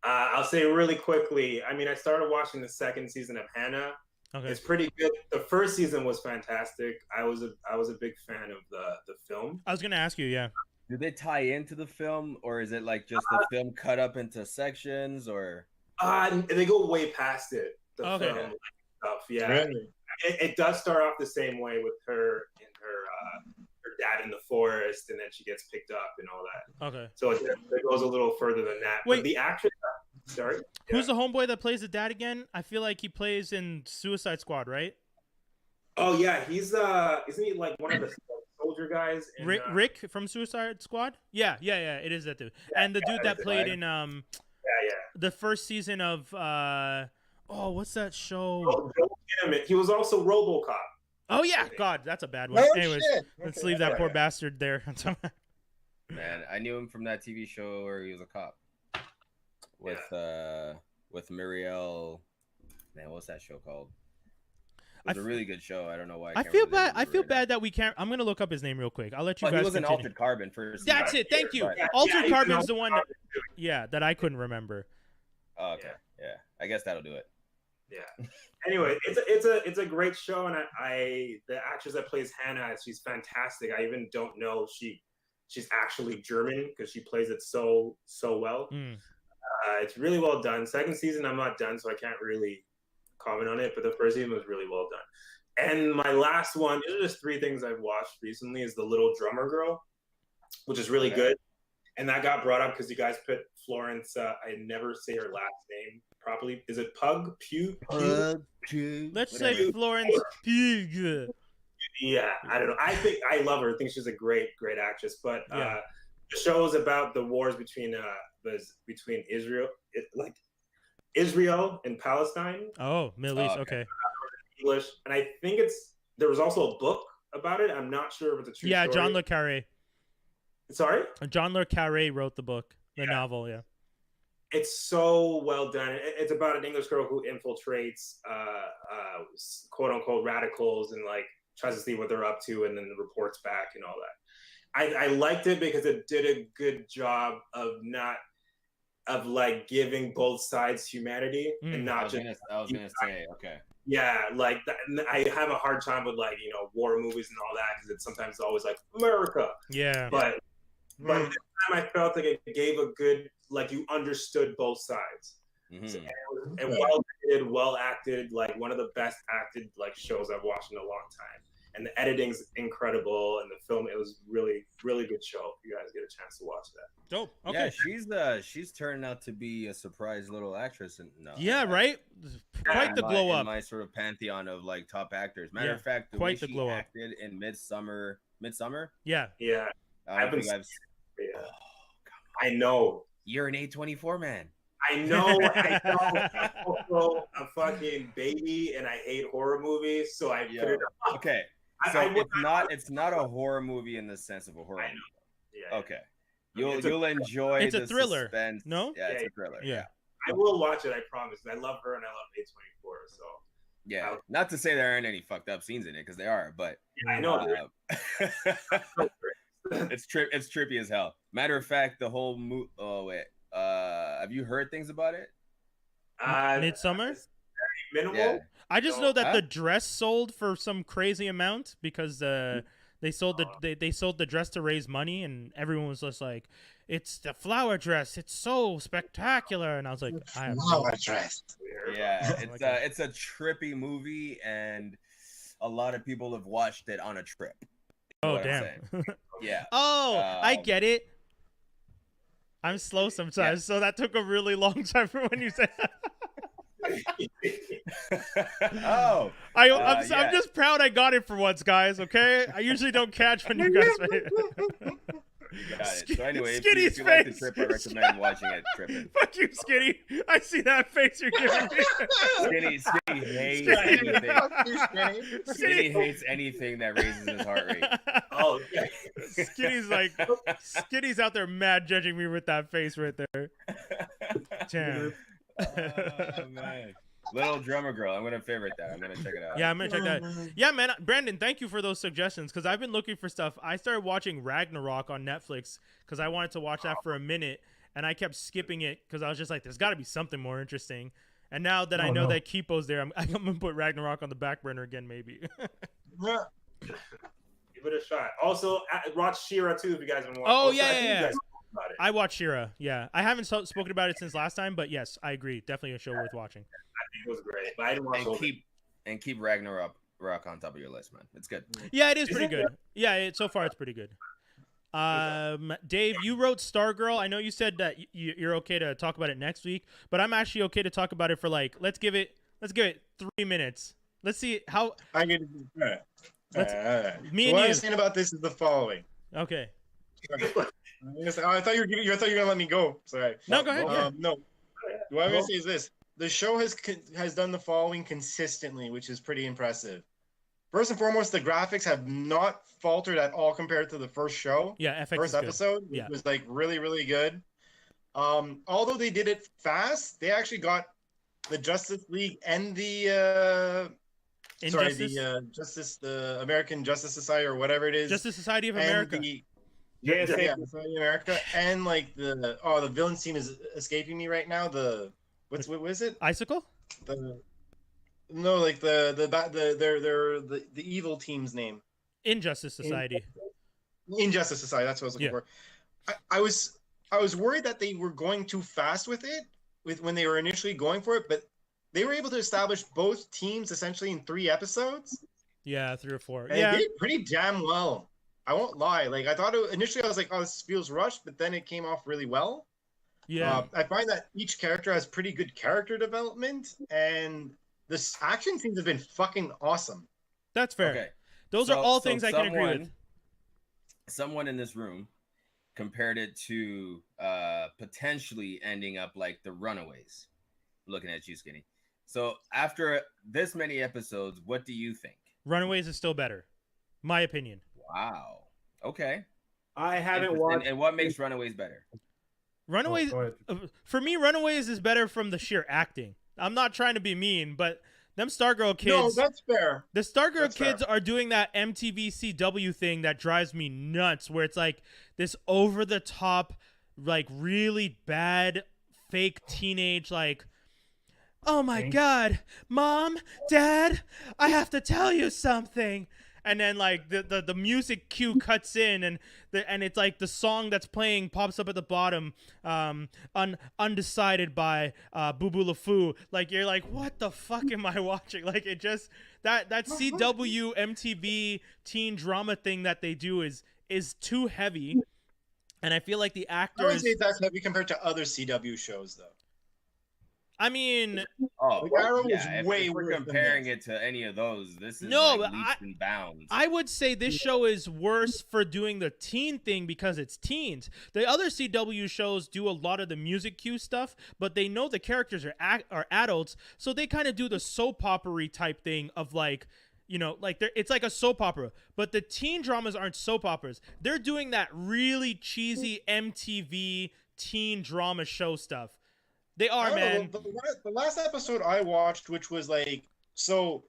I'll say really quickly. I mean, I started watching the second season of Hanna. Okay. It's pretty good. The first season was fantastic. I was a big fan of the film. I was gonna ask you, yeah. Do they tie into the film, or is it like just the film cut up into sections, or? They go way past it. The film stuff, yeah. Really? It does start off the same way with her and her dad in the forest, and then she gets picked up and all that. Okay. So it goes a little further than that. Wait, but the actress. Sorry. Who's the homeboy that plays the dad again? I feel like he plays in Suicide Squad, right? Oh yeah, he's isn't he like one of the soldier guys? In, Rick from Suicide Squad? Yeah. It is that dude. Yeah, and the dude that played in the first season of what's that show? He was also RoboCop. Oh yeah, God, that's a bad one. Oh, anyways, let's leave that poor bastard there. Man, I knew him from that TV show where he was a cop with Muriel. Man, what's that show called? It was a really good show. I don't know why. I feel bad. I feel bad that we can't. I'm gonna look up his name real quick. I'll let you guys. He was continue. in Altered Carbon first. That's it. Thank you. Altered Carbon's the one. That I couldn't remember. Oh, okay. Yeah. I guess that'll do it. Yeah. Anyway, it's a great show, and the actress that plays Hanna, she's fantastic. I even don't know she's actually German because she plays it so well. It's really well done. Second season, I'm not done, so I can't really comment on it, but the first season was really well done. And my last one, these are just 3 things I've watched recently, is The Little Drummer Girl, which is really good. And that got brought up because you guys put Florence, I never say her last name properly. Is it Pug? Pew? Let's say Florence Pugh. Yeah, I don't know. I love her. I think she's a great actress. But the show is about the wars between Israel and Palestine. Oh, Middle East. Okay. English, and I think there was also a book about it. I'm not sure if it's a true story. John le Carré. Sorry? John le Carré wrote the book, the novel, yeah. It's so well done. It's about an English girl who infiltrates quote unquote radicals and like tries to see what they're up to and then reports back and all that. I liked it because it did a good job of like giving both sides humanity and not just. I was gonna say, okay. Yeah, like I have a hard time with like war movies and all that because it's sometimes always like America. Yeah. But this time I felt like it gave a good, like you understood both sides. So, and well acted, like one of the best acted like shows I've watched in a long time. And the editing's incredible, and the film, it was really, really good show. If you guys get a chance to watch that. Dope. Okay. Yeah, she's turned out to be a surprise little actress. Right? Quite the glow up. In my sort of pantheon of like top actors. Matter of fact, quite the glow up. Acted in Midsummer. Yeah. I know. You're an A24 man. I know. I'm also a fucking baby, and I hate horror movies, so I put it up. Okay. So it's not a horror movie in the sense of a horror movie. Yeah. Okay. You'll enjoy it's a thriller. Suspense. No? Yeah, it's a thriller. Yeah. I will watch it, I promise. I love her and I love A24, so. Yeah. Not to say there aren't any fucked up scenes in it, because there are, but I know. It's trippy as hell. Matter of fact, the whole oh wait, have you heard things about it? Midsommar? Minimal. Yeah. I just know that the dress sold for some crazy amount because they sold the dress to raise money, and everyone was just like, "It's the flower dress. It's so spectacular." And I was like, "I have flower dress." Yeah, it's a trippy movie, and a lot of people have watched it on a trip. Oh damn! Yeah. Oh, I get it. I'm slow sometimes, so that took a really long time for when you said. Oh, I'm just proud I got it for once, guys. Okay, I usually don't catch when you guys. You got it. So anyway, Skinny's if you like the face. trip, I recommend watching it tripping. Fuck you, Skinny. I see that face you're giving me. Skinny hates anything. Skinny hates anything that raises his heart rate. Oh, Skinny's out there mad judging me with that face right there. Damn. Oh, man. Little Drummer Girl. I'm gonna favorite that. I'm gonna check it out. Yeah, I'm gonna check that. Yeah, man. Brandon, thank you for those suggestions because I've been looking for stuff. I started watching Ragnarok on Netflix because I wanted to watch that for a minute, and I kept skipping it because I was just like, "There's got to be something more interesting." And now that I know that Kipo's there, I'm gonna put Ragnarok on the back burner again, maybe. Give it a shot. Also, watch She-Ra too if you guys have been watching. Oh yeah. I watched She-Ra. Yeah, I haven't spoken about it since last time, but yes, I agree. Definitely a show worth watching. I think it was great, but I didn't watch and keep Ragnarok on top of your list, man. It's good. Yeah, it is pretty good. Yeah, so far it's pretty good. Dave, you wrote Stargirl. I know you said that you're okay to talk about it next week, but I'm actually okay to talk about it for like let's give it 3 minutes. Let's see how. I get it. Me what and I'm you. saying about this is the following. Okay. I thought you were gonna let me go. Sorry. No, go ahead. No. What I'm gonna say is this: the show has done the following consistently, which is pretty impressive. First and foremost, the graphics have not faltered at all compared to the first show. Yeah, FX first episode. It was like really, really good. Although they did it fast, they actually got the Justice League and the the American Justice Society or whatever it is. Justice Society of America. Society of America, and like the villain team is escaping me right now. What is it? Icicle? The evil team's name. Injustice Society. Injustice Society. That's what I was looking for. I was worried that they were going too fast with it, when they were initially going for it, but they were able to establish both teams essentially in 3 episodes. Yeah, 3 or 4. And they did it pretty damn well. I won't lie. Like I thought initially, I was like, "Oh, this feels rushed," but then it came off really well. Yeah, I find that each character has pretty good character development, and the action scenes have been fucking awesome. That's fair. Okay. Those are all things I can agree with. Someone in this room compared it to potentially ending up like the Runaways. Looking at you, Skinny. So after this many episodes, what do you think? Runaways is still better, my opinion. Wow. Okay. I haven't watched. And what makes Runaways better? Runaways, for me, Runaways is better from the sheer acting. I'm not trying to be mean, but them Stargirl kids. No, that's fair. The Stargirl kids are doing that MTV CW thing that drives me nuts, where it's like this over the top, like really bad, fake teenage, like, oh my God, Mom, Dad, I have to tell you something. And then like the music cue cuts in, and it's like the song that's playing pops up at the bottom, undecided by Boo Boo LaFoo. Like you're like, what the fuck am I watching? Like it just that CW MTV teen drama thing that they do is too heavy, and I feel like the actors. I would say that's heavy compared to other CW shows, though. I mean, Arrow was way if we're comparing it to any of those. This is leaps and bounds. I would say this show is worse for doing the teen thing because it's teens. The other CW shows do a lot of the music cue stuff, but they know the characters are adults, so they kind of do the soap opera type thing of like, you know, like it's like a soap opera. But the teen dramas aren't soap operas. They're doing that really cheesy MTV teen drama show stuff. They are, man. The last episode I watched, which was like, so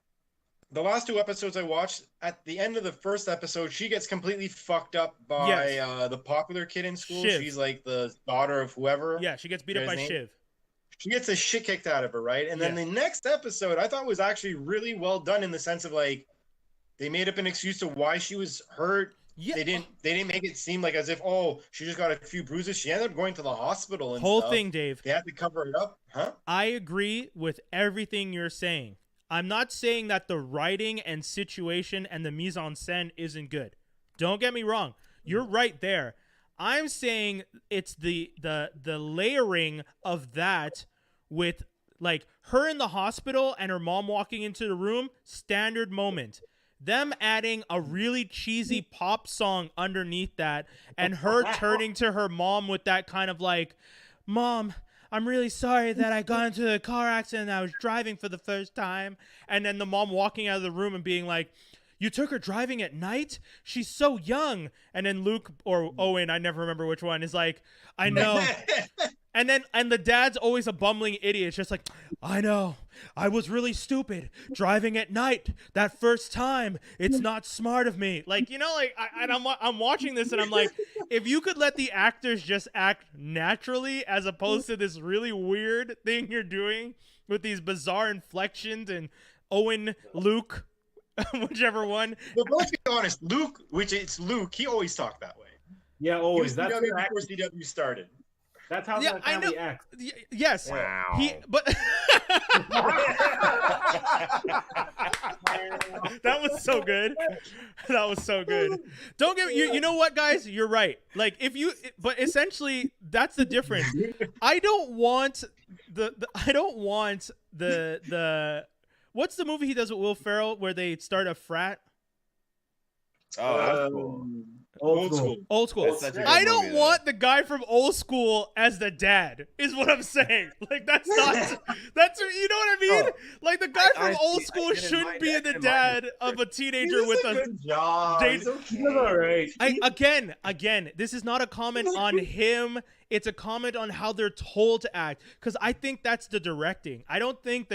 the last 2 episodes I watched, at the end of the first episode, she gets completely fucked up by the popular kid in school. Shiv. She's like the daughter of whoever. Yeah, she gets beat up by Shiv. She gets the shit kicked out of her, right? And then the next episode, I thought was actually really well done in the sense of like, they made up an excuse to why she was hurt. Yeah. They didn't make it seem like as if, oh, she just got a few bruises. She ended up going to the hospital and whole stuff. thing, Dave. They had to cover it up, huh? I agree with everything you're saying. I'm not saying that the writing and situation and the mise en scène isn't good. Don't get me wrong. You're right there. I'm saying it's the layering of that with like her in the hospital and her mom walking into the room, standard moment. Them adding a really cheesy pop song underneath that and her turning to her mom with that kind of like, Mom, I'm really sorry that I got into a car accident and I was driving for the first time. And then the mom walking out of the room and being like, you took her driving at night? She's so young. And then Luke or Owen, I never remember which one, is like, I know. And the dad's always a bumbling idiot. It's just like, I know. I was really stupid driving at night that first time. It's not smart of me. Like, you know, like I'm watching this and I'm like, if you could let the actors just act naturally as opposed to this really weird thing you're doing with these bizarre inflections and Owen, Luke, whichever one. But let's be honest, Luke, he always talked that way. Yeah, always. That's before CW started. That's how that family acts. Yes. Wow. But that was so good. That was so good. Don't get me. You know what, guys? You're right. Like but essentially that's the difference. I don't want the what's the movie he does with Will Ferrell where they start a frat? Oh, that's cool. Old school. I don't want the guy from Old School as the dad, is what I'm saying. Like, that's not, you know what I mean? Like, the guy from Old School shouldn't be the dad of a teenager with a job. He's all right. Again, this is not a comment on him. It's a comment on how they're told to act. Because I think that's the directing. I don't think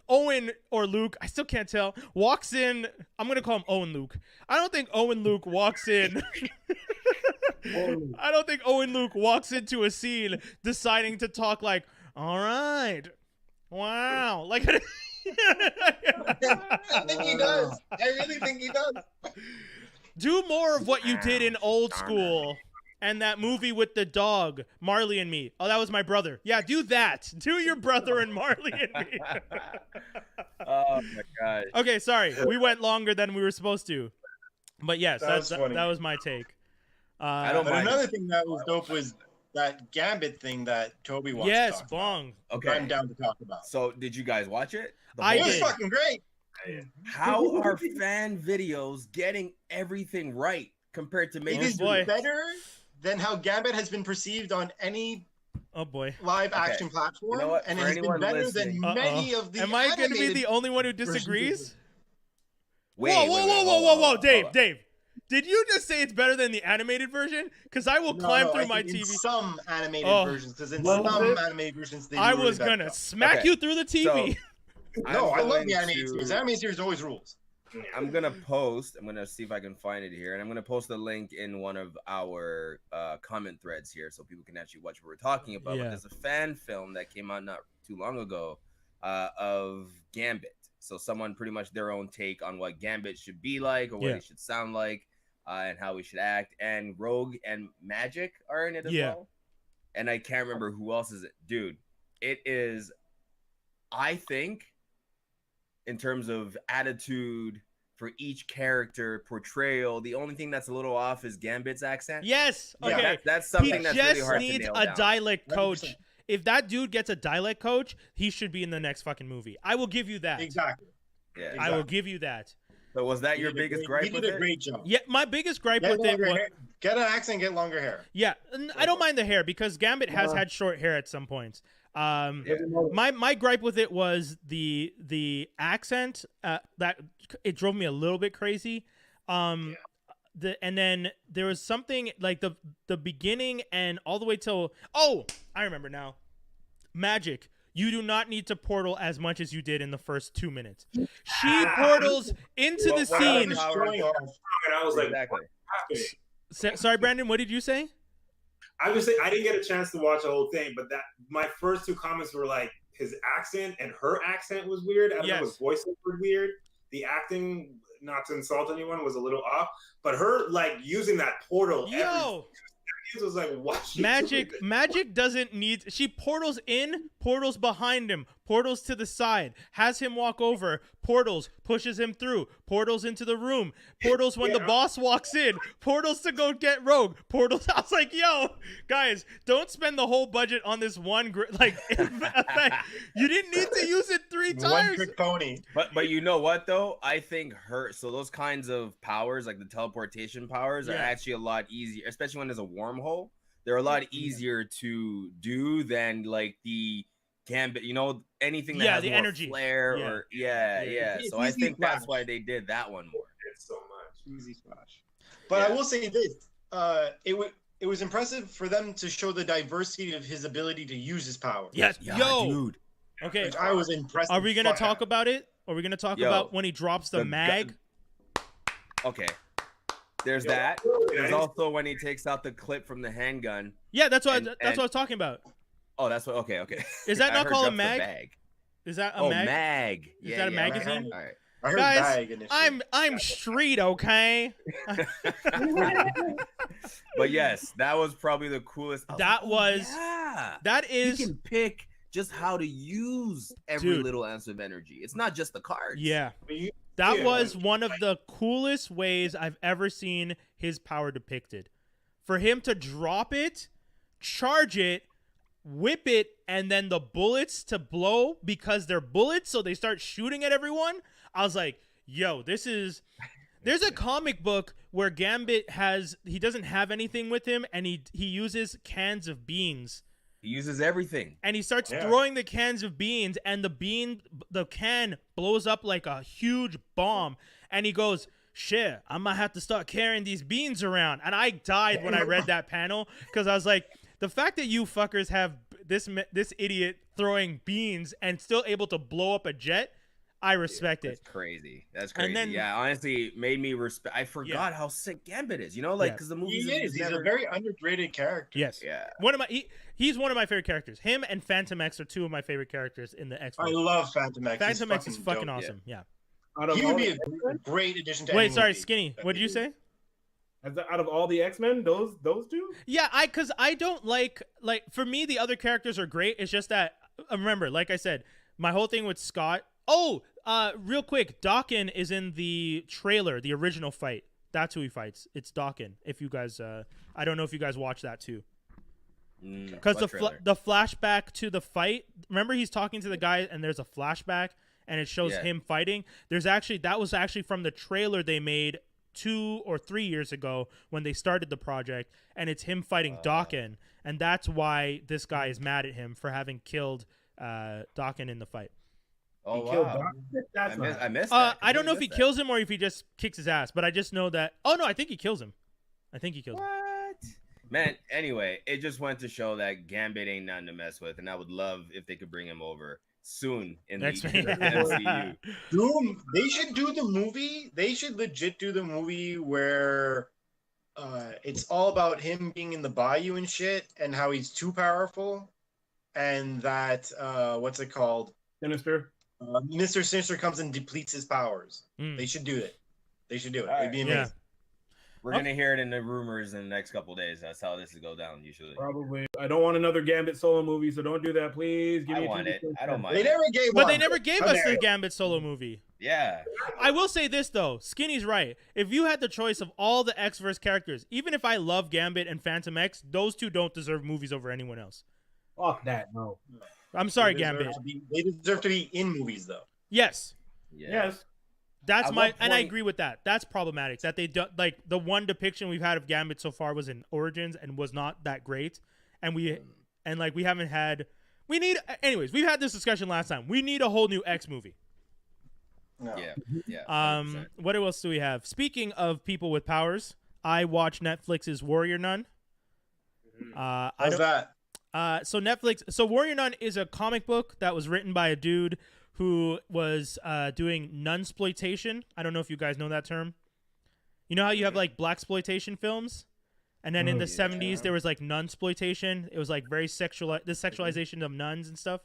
Owen or Luke, I still can't tell, walks in. I'm going to call him Owen Luke. I don't think Owen Luke walks in. I don't think Owen Luke walks into a scene deciding to talk like, all right, wow. Like, I think he does. I really think he does. Do more of what you did in Old School. And that movie with the dog, Marley and Me. Oh, that was my brother. Yeah, do that. Do your brother and Marley and Me. Oh, my God. Okay, sorry. We went longer than we were supposed to. But yes, that was my take. I don't mind. Another thing that was dope was that Gambit thing that Tobi wants to talk Bong. about. Okay. I'm down to talk about. So, did you guys watch it? It was fucking great. How are fan videos getting everything right compared to maybe better than how Gambit has been perceived on any live action platform, you know and it has been better than many of the. Am I going to be the only one who disagrees? Wait, whoa, Dave. Did you just say it's better than the animated version? Because I will climb through my TV. Some animated versions, because in some animated versions, I was gonna smack you through the TV. So, I love the animated series. The animated series always rules. I'm gonna see if I can find it here, and I'm gonna post the link in one of our comment threads here, so people can actually watch what we're talking about. Yeah. But there's a fan film that came out not too long ago of Gambit. So someone pretty much their own take on what Gambit should be like, or what it should sound like, and how we should act. And Rogue and Magic are in it as well. And I can't remember who else is it. Dude, it is, I think, in terms of attitude for each character, portrayal, the only thing that's a little off is Gambit's accent. Yes. Okay. Yeah, that's something that's really hard to nail down. He just needs a dialect coach. 100%. If that dude gets a dialect coach, he should be in the next fucking movie. I will give you that. Exactly. Yeah. I will give you that. So was that your biggest gripe with it? He did a great job. Yeah, my biggest gripe with it was... Get an accent, get longer hair. Yeah, I don't mind the hair because Gambit has had short hair at some points. My gripe with it was the accent that it drove me a little bit crazy. And then there was something like the beginning and all the way till I remember now. Magic, you do not need to portal as much as you did in the first 2 minutes. She portals into the scene. And I was like, exactly. Sorry, Brandon, what did you say? I was saying I didn't get a chance to watch the whole thing, but that my first two comments were like his accent and her accent was weird. I don't know, his voice was weird. The acting, not to insult anyone, was a little off. But her like using that portal was like, what? Magic doesn't need. She portals in, portals behind him, portals to the side, has him walk over, portals, pushes him through, portals into the room, portals when the boss walks in, portals to go get Rogue, portals. I was like, yo, guys, don't spend the whole budget on this one effect. You didn't need to use it 3 times. One trick pony. But you know what though? I think those kinds of powers, like the teleportation powers, are actually a lot easier, especially when there's a wormhole. They're a lot easier to do than like the Gambit, anything that has the more energy flair or So I think that's why they did that one more. It's so much easy splash. But I will say this: it was impressive for them to show the diversity of his ability to use his power. Yes, dude. Okay, which I was impressed. Are we gonna talk about it? Are we gonna talk about when he drops the mag? Okay. There's that. There's also when he takes out the clip from the handgun. Yeah, that's what I was talking about. Oh, that's what. Okay. Is that not called a mag? Is that a mag? Mag. Is that a magazine? All right. I heard guys, bag initially. I'm street, okay? But yes, that was probably the coolest. That is. You can pick just how to use every little ounce of energy. It's not just the cards. Yeah. That was one of the coolest ways I've ever seen his power depicted. For him to drop it, charge it, whip it, and then the bullets to blow because they're bullets, so they start shooting at everyone. I was like, yo, there's a comic book where Gambit he doesn't have anything with him, and he uses cans of beans. He uses everything. And he starts throwing the cans of beans, and the can blows up like a huge bomb. And he goes, shit, I might have to start carrying these beans around. And I died when I read that panel, because I was like, the fact that you fuckers have this idiot throwing beans and still able to blow up a jet, I respect it. That's crazy. That's crazy. And then, honestly, made me respect. I forgot how sick Gambit is. because the movie he's a very underrated character. Yes. Yeah. He's one of my favorite characters. Him and Phantom X are 2 of my favorite characters in the X-Men. I love Phantom X. Phantom X is fucking awesome. Yeah. He would be a great addition to. Wait, sorry, Skinny. What did you say? Out of all the X-Men, those 2? Yeah, because I don't like for me the other characters are great. It's just that remember, like I said, my whole thing with Scott. Oh, real quick, Dawkins is in the trailer, the original fight. That's who he fights. It's Dawkins. If you guys, I don't know if you guys watch that too. Because the flashback to the fight. Remember, he's talking to the guy, and there's a flashback, and it shows him fighting. That was actually from the trailer they made 2 or 3 years ago when they started the project, and it's him fighting Dawkins, and that's why this guy is mad at him for having killed Dawkins in the fight. Oh, wow. I missed that. I don't know if he kills him or if he just kicks his ass, but I just know that. Oh no, I think he kills him. What? Man, anyway, it just went to show that Gambit ain't nothing to mess with, and I would love if they could bring him over soon in the MCU. Dude, they should do the movie. They should legit do the movie where it's all about him being in the bayou and shit, and how he's too powerful, and that what's it called? Sinister. Mr. Sinister comes and depletes his powers. They should do it. It'd be amazing. Yeah. We're gonna hear it in the rumors in the next couple of days. That's how this will go down usually. Probably. I don't want another Gambit solo movie, so don't do that, please. I want it. I don't mind. They never gave us the Gambit solo movie. Yeah. I will say this though, Skinny's right. If you had the choice of all the X-verse characters, even if I love Gambit and Phantom X, those 2 don't deserve movies over anyone else. Fuck that, no. I'm sorry, Gambit. They deserve to be in movies, though. Yes. Yeah. Yes. That's and I agree with that. That's problematic. That they do, like the one depiction we've had of Gambit so far was in Origins and was not that great, and we haven't had. We need, anyways. We've had this discussion last time. We need a whole new X movie. No. Yeah. 100%. What else do we have? Speaking of people with powers, I watched Netflix's Warrior Nun. How's that? So Netflix. So Warrior Nun is a comic book that was written by a dude who was doing nunsploitation. I don't know if you guys know that term. You know how you have like blaxploitation films, and then in the 70s there was like nunsploitation. It was like very sexual, the sexualization of nuns and stuff.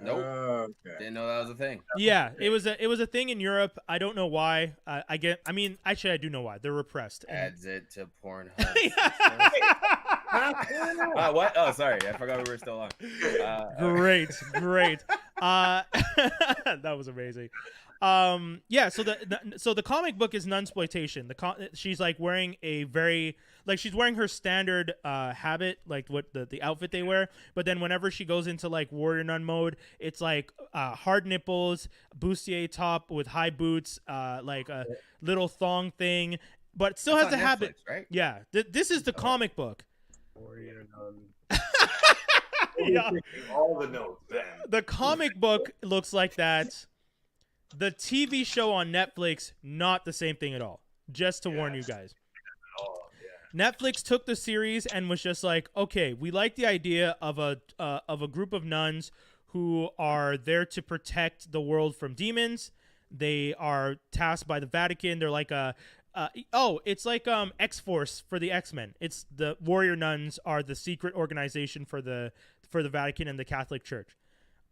Nope. Okay. Didn't know that was a thing. Yeah, it was a thing in Europe. I don't know why. I mean, actually, I do know why. They're repressed. Adds it to Pornhub. What? Oh, sorry. I forgot we were still on. Great. That was amazing. Yeah. So the comic book is nunsploitation. She's like wearing she's wearing her standard habit, like what the outfit they wear. But then whenever she goes into like warrior nun mode, it's like hard nipples, bustier top with high boots, like a little thong thing, but still has the habit. Right? Yeah. This is the comic book. Warrior nun. Yeah. All the notes. The comic book looks like that. The TV show on Netflix, not the same thing at all. Just to warn you guys. Netflix took the series and was just like, okay, we like the idea of a group of nuns who are there to protect the world from demons. They are tasked by the Vatican. They're like it's like X-Force for the X-Men. It's the warrior nuns are the secret organization for the Vatican and the Catholic Church.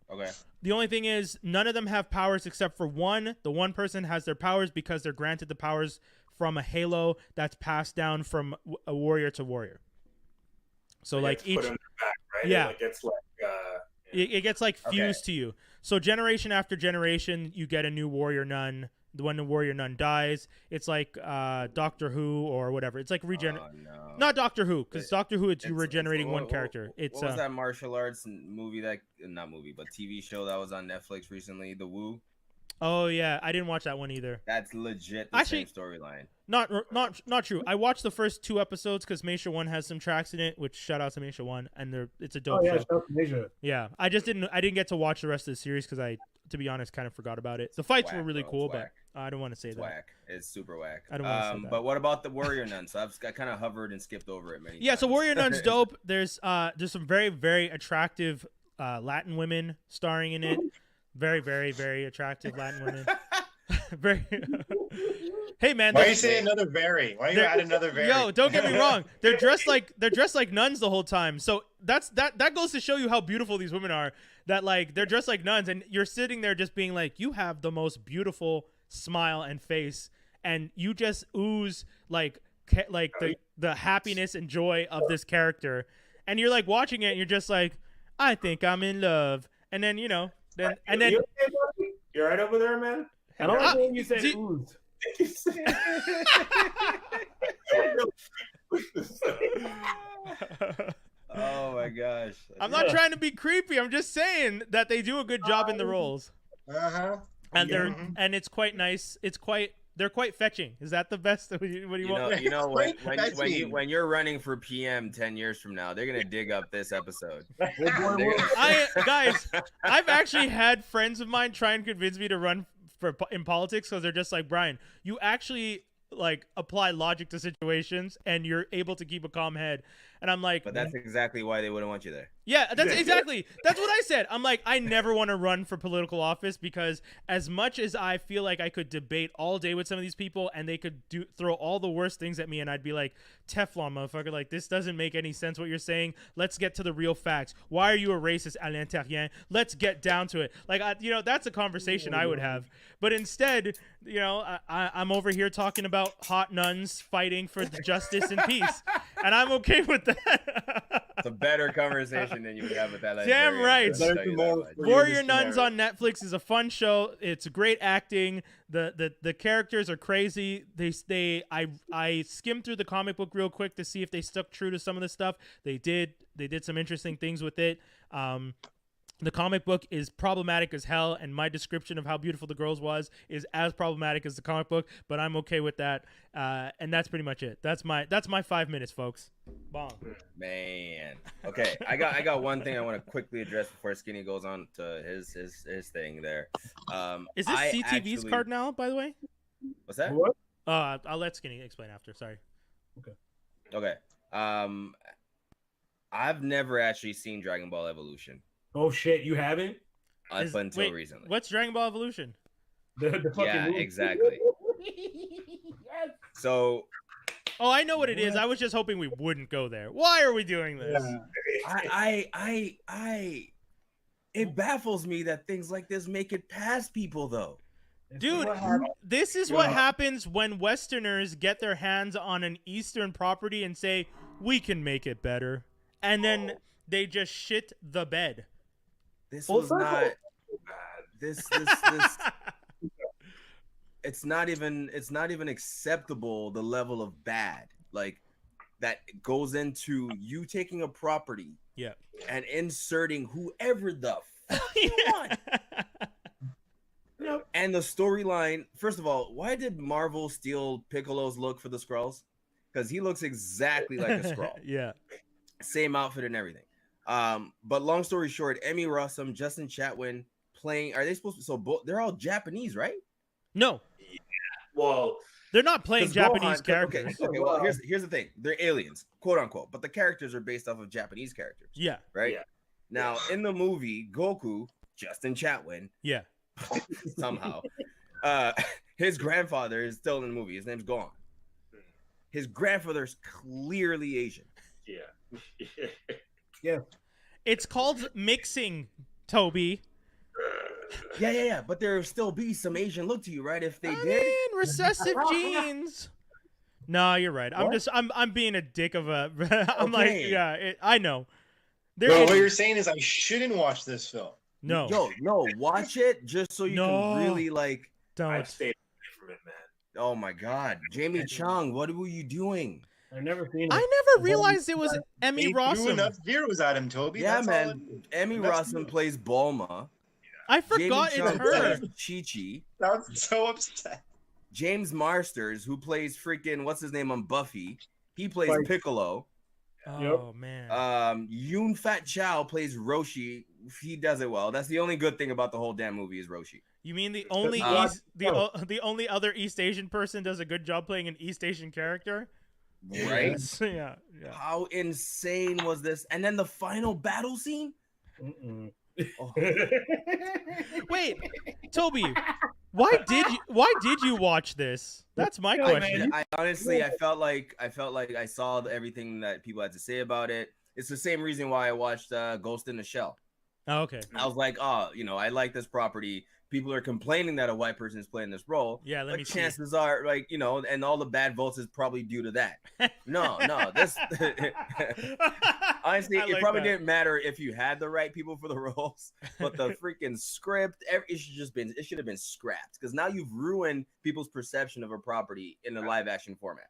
Okay. The only thing is none of them have powers except for one. The one person has their powers because they're granted the powers from a halo that's passed down from a warrior to warrior. So like each, put in the back, right? Yeah, it gets like it gets like fused to you. So generation after generation, you get a new warrior nun. When the warrior nun dies, it's like Doctor Who or whatever. It's like not Doctor Who, because Doctor Who it's regenerating one character. It's what was that martial arts movie but TV show that was on Netflix recently, The Wu? Oh yeah, I didn't watch that one either. That's legit the same storyline. Not true. I watched the first 2 episodes because Meisha 1 has some tracks in it, which shout out to Meisha 1, and it's a dope show. Shout out to Meisha. Yeah, I didn't get to watch the rest of the series because I, to be honest, kind of forgot about it. The fights were really cool, but I don't want to say that. Whack. It's super whack. I don't want to say that. But what about the warrior nun? So I kind of hovered and skipped over it many times. Yeah, so warrior nun's dope. There's some very, very attractive Latin women starring in it. Very, very, very attractive Latin women. Very. Hey man, why are you saying another very? Why you add another very? Yo, don't get me wrong. They're dressed like nuns the whole time. So that goes to show you how beautiful these women are. That like they're dressed like nuns, and you're sitting there just being like, you have the most beautiful smile and face, and you just ooze like the happiness and joy of this character, and you're like watching it, and you're just like, I think I'm in love, and then you're right over there, man. I don't like when you said ooze. Oh my gosh. I'm not trying to be creepy. I'm just saying that they do a good job in the roles. And it's quite nice. They're quite fetching. Is that the best? What do you want? You know when you're running for PM 10 years from now, they're gonna dig up this episode. Guys, I've actually had friends of mine try and convince me to run in politics because they're just like, Brian, you actually like apply logic to situations and you're able to keep a calm head. And I'm like, but that's exactly why they wouldn't want you there. Yeah, that's what I said. I'm like, I never want to run for political office because as much as I feel like I could debate all day with some of these people and they could throw all the worst things at me and I'd be like, Teflon, motherfucker, like this doesn't make any sense what you're saying. Let's get to the real facts. Why are you a racist à l'intérieur? Let's get down to it. Like, that's a conversation I would have. But instead, I'm over here talking about hot nuns fighting for justice and peace. And I'm okay with that. It's a better conversation than you would have with that. Damn right. Warrior Nuns on Netflix is a fun show. It's great acting. The characters are crazy. I skimmed through the comic book real quick to see if they stuck true to some of the stuff. They did some interesting things with it. The comic book is problematic as hell, and my description of how beautiful the girls was is as problematic as the comic book, but I'm okay with that. And that's pretty much it. That's my 5 minutes, folks. Bomb. Man. Okay, I got one thing I want to quickly address before Skinny goes on to his thing there. Is this CTV's Cardinal, by the way? What's that? What? I'll let Skinny explain after. Sorry. Okay. I've never actually seen Dragon Ball Evolution. Oh shit, you haven't? Up until recently. What's Dragon Ball Evolution? The fucking movie. Exactly. Yes. So. Oh, I know what it is. I was just hoping we wouldn't go there. Why are we doing this? Yeah. It baffles me that things like this make it past people, though. Dude, this is what happens when Westerners get their hands on an Eastern property and say, we can make it better. And then they just shit the bed. This was not this it's not even acceptable, the level of bad like that goes into you taking a property and inserting whoever the fuck you want. And the storyline, first of all, why did Marvel steal Piccolo's look for the Skrulls? Because he looks exactly like a Skrull. Yeah. Same outfit and everything. But long story short, Emmy Rossum, Justin Chatwin playing. Are they supposed to? So they're all Japanese, right? No. Yeah. Well, they're not playing Japanese characters. Okay. Well, here's the thing. They're aliens, quote unquote, but the characters are based off of Japanese characters. Yeah. Right. Yeah. Now in the movie, Goku, Justin Chatwin. Yeah. Somehow, his grandfather is still in the movie. His name's Gon. His grandfather's clearly Asian. Yeah. Yeah. It's called mixing, Toby. Yeah. But there still be some Asian look to you, right? If they did. Recessive genes. No, you're right. I'm being a dick of a. I'm Okay. I know. Bro, what you're saying is I shouldn't watch this film. No. No, watch it just so you can really like. Don't. I've stayed away from it, man. Oh my God, Jamie Chung, what were you doing? I've never seen it. I never realized it was Emmy He threw Rossum. enough zeros at him, Toby. Yeah, That's man. all Emmy Rossum plays Bulma. I forgot Jamie it's Chung her. plays Chi-Chi. I was so upset. James Marsters, who plays freaking what's his name on Buffy, he plays Piccolo. Oh man. Yoon Fat Chow plays Roshi. He does it well. That's the only good thing about the whole damn movie is Roshi. You mean the only the only other East Asian person does a good job playing an East Asian character? Right? Yeah. How insane was this? And then the final battle scene? Oh. Wait, Toby, why did you watch this? That's my question. I honestly felt like I saw everything that people had to say about it. It's the same reason why I watched Ghost in the Shell. Oh, okay. I was like, I like this property. People are complaining that a white person is playing this role. Yeah, let me see. Chances are, and all the bad votes is probably due to that. No, this. Honestly, it probably didn't matter if you had the right people for the roles, but the freaking script, it should have been scrapped because now you've ruined people's perception of a property in a live action format.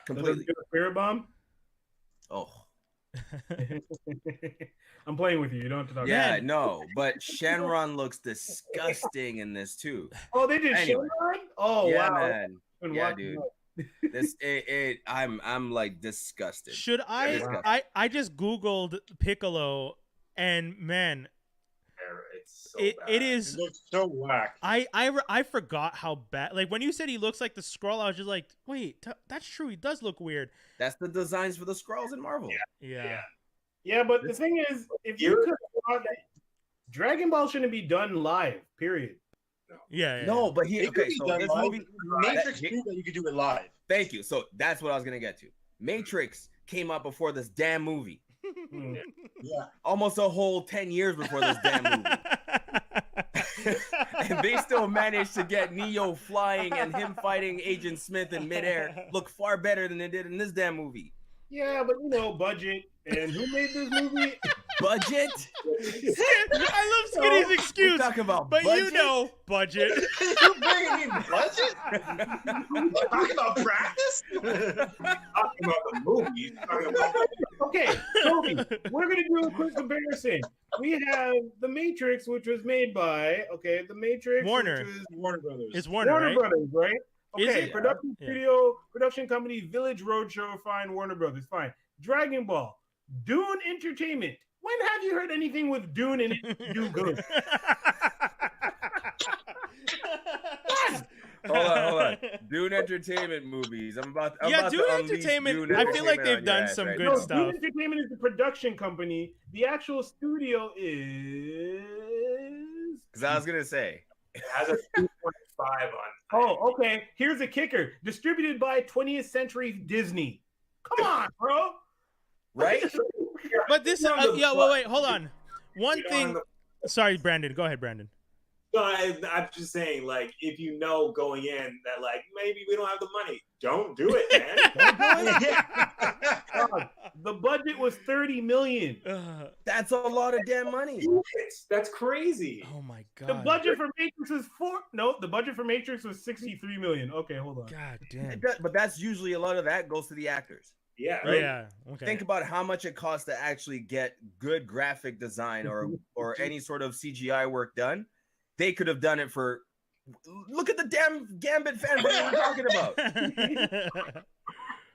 Completely. Spirit bomb. Oh. I'm playing with you. You don't have to talk. Yeah, no, but Shenron looks disgusting in this too. Oh, they did Shenron? Oh, yeah, wow. Man. Yeah, dude. I'm like disgusted. Should I just Googled Piccolo and man, it's so bad. It is. It looks so whack. I forgot how bad. Like when you said he looks like the Skrull, I was just like, wait, that's true. He does look weird. That's the designs for the Skrulls in Marvel. Yeah, but the thing is, if you could, Dragon Ball shouldn't be done live. Period. No, but this movie, Matrix proved that you could do it live. Thank you. So that's what I was gonna get to. Matrix came out before this damn movie. Yeah, almost a whole 10 years before this damn movie. And they still managed to get Neo flying and him fighting Agent Smith in midair look far better than it did in this damn movie. Yeah, but budget. And who made this movie? Budget? I love Skinny's excuse. We're talking about but budget? Budget. You bringing me budget? Talking about practice? Talking about the movie. Okay, Toby, we're gonna do a quick comparison. We have The Matrix, which was made by The Matrix, Warner. which is Warner Brothers. It's Warner, right? Brothers, right? Okay, it? production studio, production company, Village Roadshow, fine. Warner Brothers, fine. Dragon Ball, Dune Entertainment. When have you heard anything with Dune in it do good? Hold on. Dune Entertainment movies. I'm about Dune to Entertainment. Dune I feel like Entertainment they've on done your ass some right good now. stuff. Dune Entertainment is the production company. The actual studio is. Because I was gonna say It has a 2.5 on. Oh, okay. Here's a kicker. Distributed by 20th Century Disney. Come on, bro. right. But this, wait, hold on. One thing. Sorry, Brandon. Go ahead, Brandon. No, I'm just saying, like, if you know going in that, like, maybe we don't have the money, don't do it, man. God, the budget was $30 million. That's a lot of damn money. That's crazy. Oh my god. The budget for Matrix is the budget for Matrix was $63 million. Okay, hold on. God damn. But that's usually a lot of that goes to the actors. Yeah. Right? Yeah. Okay. Think about how much it costs to actually get good graphic design or any sort of CGI work done. They could have done it for. Look at the damn Gambit Fan Film we're talking about.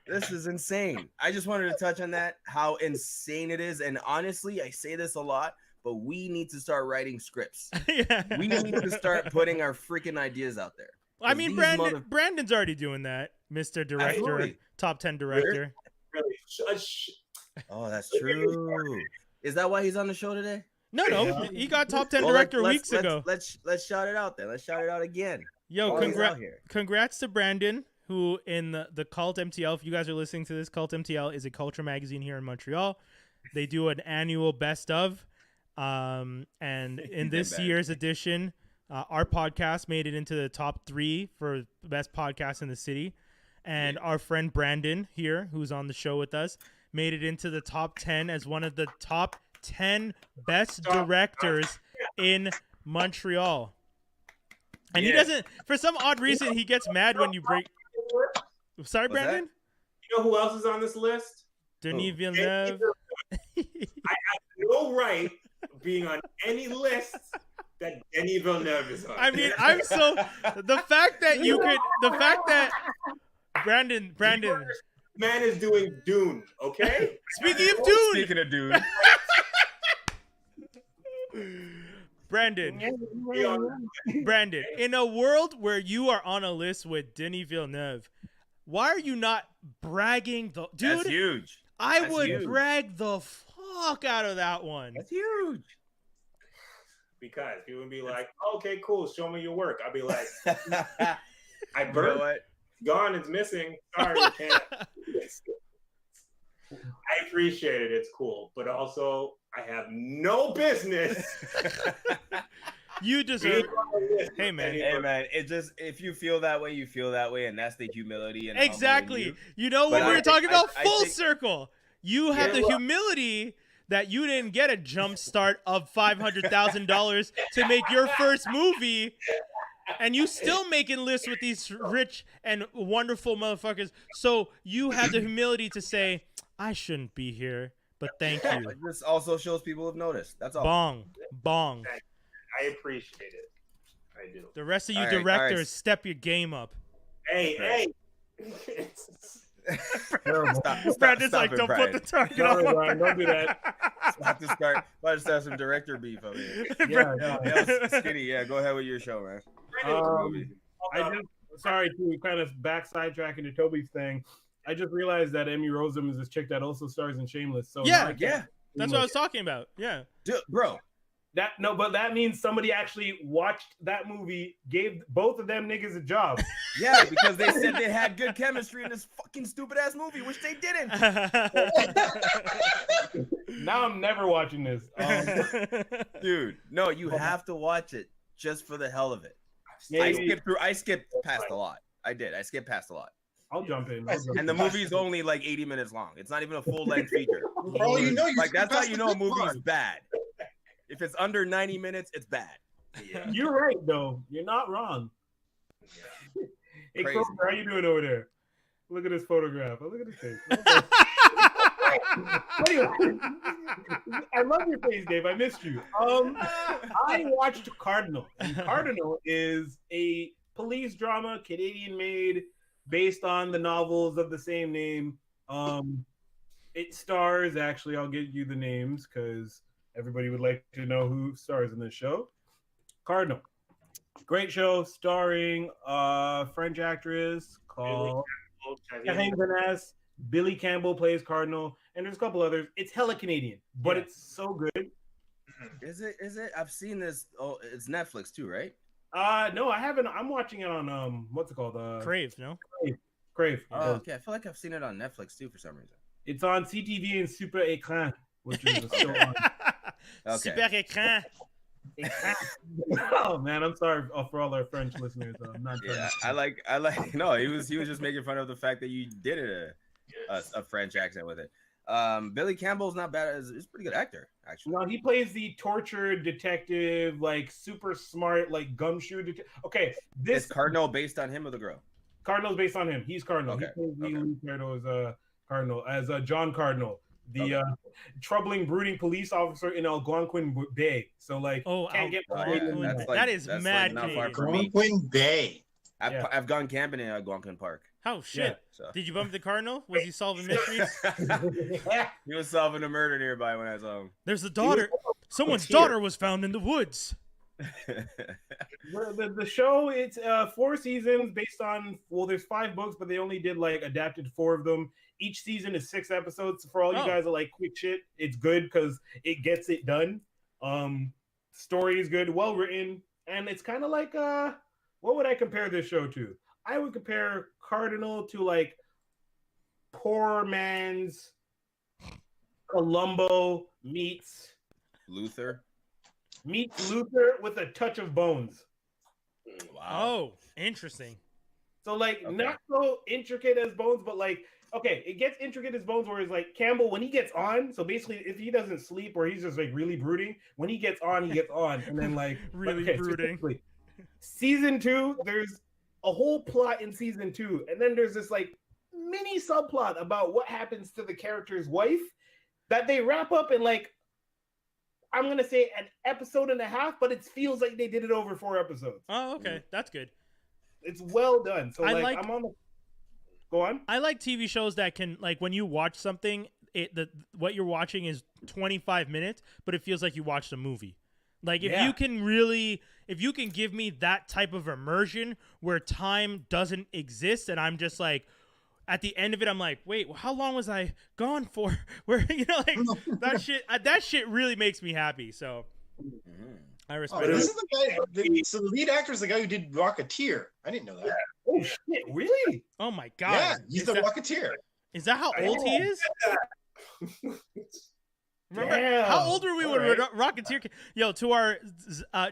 This is insane. I just wanted to touch on that, how insane it is. And honestly, I say this a lot, but we need to start writing scripts. Yeah. We need to start putting our freaking ideas out there. I mean, Brandon's already doing that, Mr. Director, Absolutely. Top 10 director. Really? Oh, that's true. Is that why he's on the show today? No, he got Top 10 director weeks ago. Let's shout it out then. Let's shout it out again. Yo, congrats to Brandon, who in the Cult MTL, if you guys are listening to this, Cult MTL is a culture magazine here in Montreal. They do an annual best of. And in this year's edition, our podcast made it into the top 3 for the best podcast in the city. And our friend Brandon here, who's on the show with us, made it into the top 10 as one of the top 10 best directors in Montreal. And he doesn't, for some odd reason, he gets mad when you break. Sorry, Brandon? You know who else is on this list? Denis Villeneuve. I have no right being on any list that Denis Villeneuve is on. I mean, the fact that Brandon. Man is doing Dune, okay? Speaking of Dune. Speaking of Dune. Brandon, in a world where you are on a list with Denis Villeneuve, why are you not bragging? Dude, that's huge. I would brag the fuck out of that one. That's huge. Because people would be like, okay, cool, show me your work. I'll be like, I burnt. You know what? Gone, it's missing. Sorry, I can't. I appreciate it. It's cool. But also, I have no business. You deserve it. Hey, man. It just, if you feel that way, you feel that way. And that's the humility. And exactly. You know what we were talking about? Full circle. You have the humility that you didn't get a jump start of $500,000 to make your first movie. And you still making lists with these rich and wonderful motherfuckers. So you have the humility to say, I shouldn't be here, but thank you. This also shows people have noticed. That's all. Bong. I appreciate it. I do. The rest of you directors, step your game up. Hey. Brandon's like, don't put the target on. Brian, don't do that. About to start some director beef over here. Yeah. Skinny, yeah, go ahead with your show, man. Sorry to kind of back sidetrack into Toby's thing. I just realized that Emmy Rossum is this chick that also stars in Shameless. So yeah, that's what I was talking about. Yeah, dude, bro. But that means somebody actually watched that movie, gave both of them niggas a job. Yeah, because they said they had good chemistry in this fucking stupid ass movie, which they didn't. Now I'm never watching this. Dude, no, you have to watch it just for the hell of it. I skipped past a lot. I skipped past a lot. I'll jump in. And the movie's only like 80 minutes long. It's not even a full-length feature. Oh, that's how you know a movie's bad. If it's under 90 minutes, it's bad. Yeah. You're right, though. You're not wrong. Yeah. Hey, Kroger, how you doing over there? Look at this photograph. Oh, look at his face. Anyway, I love your face, Dave. I missed you. I watched Cardinal. And Cardinal is a police drama, Canadian-made, based on the novels of the same name. It stars, actually, I'll give you the names because everybody would like to know who stars in this show. Cardinal. Great show starring French actress called Vanessa. Billy Campbell plays Cardinal, and there's a couple others. It's hella Canadian, but it's so good. Is it? I've seen this. Oh, it's Netflix too, right? No, I haven't. I'm watching it on what's it called? Crave, no? Crave. Oh, okay. I feel like I've seen it on Netflix too for some reason. It's on CTV and Super Écran, which is still on. Okay. Super Écran. Oh man, I'm sorry for all our French listeners. I'm not. Yeah, I like. No, he was just making fun of the fact that you did a French accent with it. Billy Campbell's not bad. He's a pretty good actor, actually. No, he plays the tortured detective, like super smart, like gumshoe detective. Okay, Is Cardinal based on him or the girl? Cardinal's based on him. He's Cardinal. Okay. He plays the lead character as Cardinal, as John Cardinal, the troubling, brooding police officer in Algonquin Bay. So like, can't get that is mad. Like not far from me. Algonquin Bay. I've gone camping in Algonquin Park. Oh shit! Yeah, so. Did you bump the Cardinal? Was he solving mysteries? He was solving a murder nearby when I saw him. There's a daughter. Someone's daughter was found in the woods. The show, it's 4 seasons based on, well, there's 5 books, but they only did like adapted 4 of them. Each season is 6 episodes. For all you guys that like quick shit, it's good because it gets it done. Story is good, well written, and it's kind of like what would I compare this show to? I would compare Cardinal to like poor man's Columbo meets Luther with a touch of Bones. Wow. Oh, interesting. So like not so intricate as Bones, but like it gets intricate as Bones, where it's like Campbell when he gets on. So basically, if he doesn't sleep or he's just like really brooding, when he gets on, and then like really brooding. Season 2, there's a whole plot in season 2, and then there's this like mini subplot about what happens to the character's wife that they wrap up in like, I'm gonna say an episode and a half, but it feels like they did it over 4 episodes. Oh, okay, that's good. It's well done. So I'm on the. Go on. I like TV shows that can, like, when you watch something, what you're watching is 25 minutes, but it feels like you watched a movie. Like, if you can give me that type of immersion where time doesn't exist, and I'm just like, at the end of it, I'm like, wait, how long was I gone for? Where, like that shit really makes me happy. So I respect it. This is the guy. So the lead actor is the guy who did Rocketeer. I didn't know that. Oh shit! Really? Oh my god! Yeah, he's the Rocketeer. Is that how old he is? Remember, Damn. how old were we when Rocketeer came? Yo, to our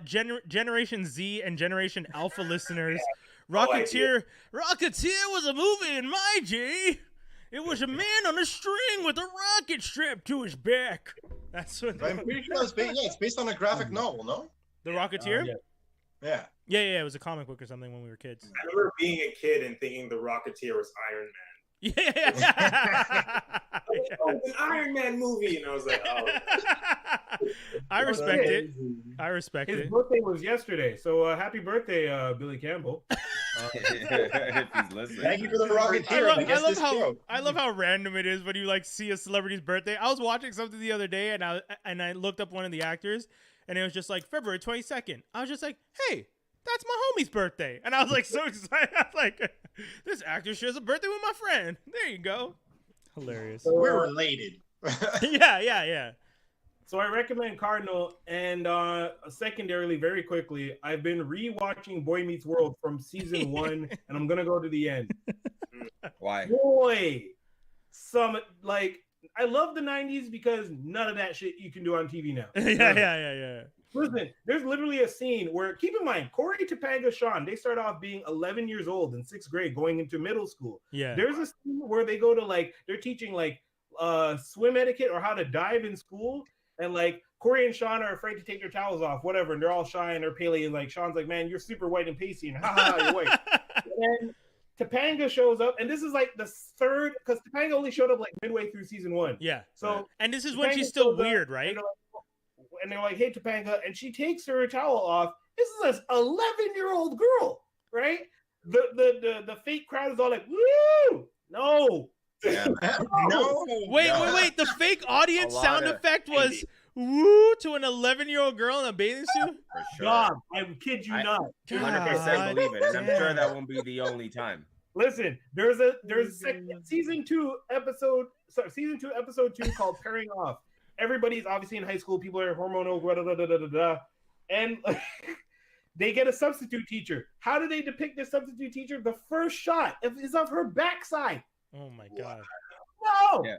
Generation Z and Generation Alpha listeners, Rocketeer was a movie in my day. It was a man on a string with a rocket strapped to his back. That's what. I'm pretty sure it's based on a graphic novel, no? The Rocketeer? Yeah. Yeah, it was a comic book or something when we were kids. I remember being a kid and thinking the Rocketeer was Iron Man. Yeah. It's an Iron Man movie, and I was like, oh. I respect it. I respect it. His birthday was yesterday, so happy birthday, Billy Campbell. If he's listening. Thank you for the Rocketeer. I love how random it is when you like see a celebrity's birthday. I was watching something the other day, and I looked up one of the actors, and it was just like February 22nd. I was just like, hey, that's my homie's birthday. And I was like so excited. I was like, this actor shares a birthday with my friend. There you go. Hilarious. We're related. Yeah. So I recommend Cardinal, and secondarily, very quickly, I've been rewatching Boy Meets World from season 1, and I'm gonna go to the end. Why? Boy, I love the 90s because none of that shit you can do on TV now. Yeah. Listen, there's literally a scene where, keep in mind, Corey, Topanga, Sean, they start off being 11 years old in 6th grade going into middle school. Yeah. There's a scene where they go to they're teaching swim etiquette or how to dive in school. And Corey and Sean are afraid to take their towels off, whatever. And they're all shy and they're pale. And Sean's like, man, you're super white and pasty. And you're white. And Topanga shows up. And this is the third, because Topanga only showed up midway through season 1. Yeah. So, and this is when she's still weird, right? And they're like, hey, Topanga. And she takes her towel off. This is an 11-year-old girl, right? The fake crowd is all like, woo! No. Yeah. No. Wait. The fake audience sound effect was woo to an 11-year-old girl in a bathing suit? For sure. God, I kid you not. 100% believe it, and I'm sure that won't be the only time. Listen, there's a season 2 episode 2 called Pairing Off. Everybody's obviously in high school. People are hormonal, and they get a substitute teacher. How do they depict this substitute teacher? The first shot is of her backside. Oh my God. No. Yeah.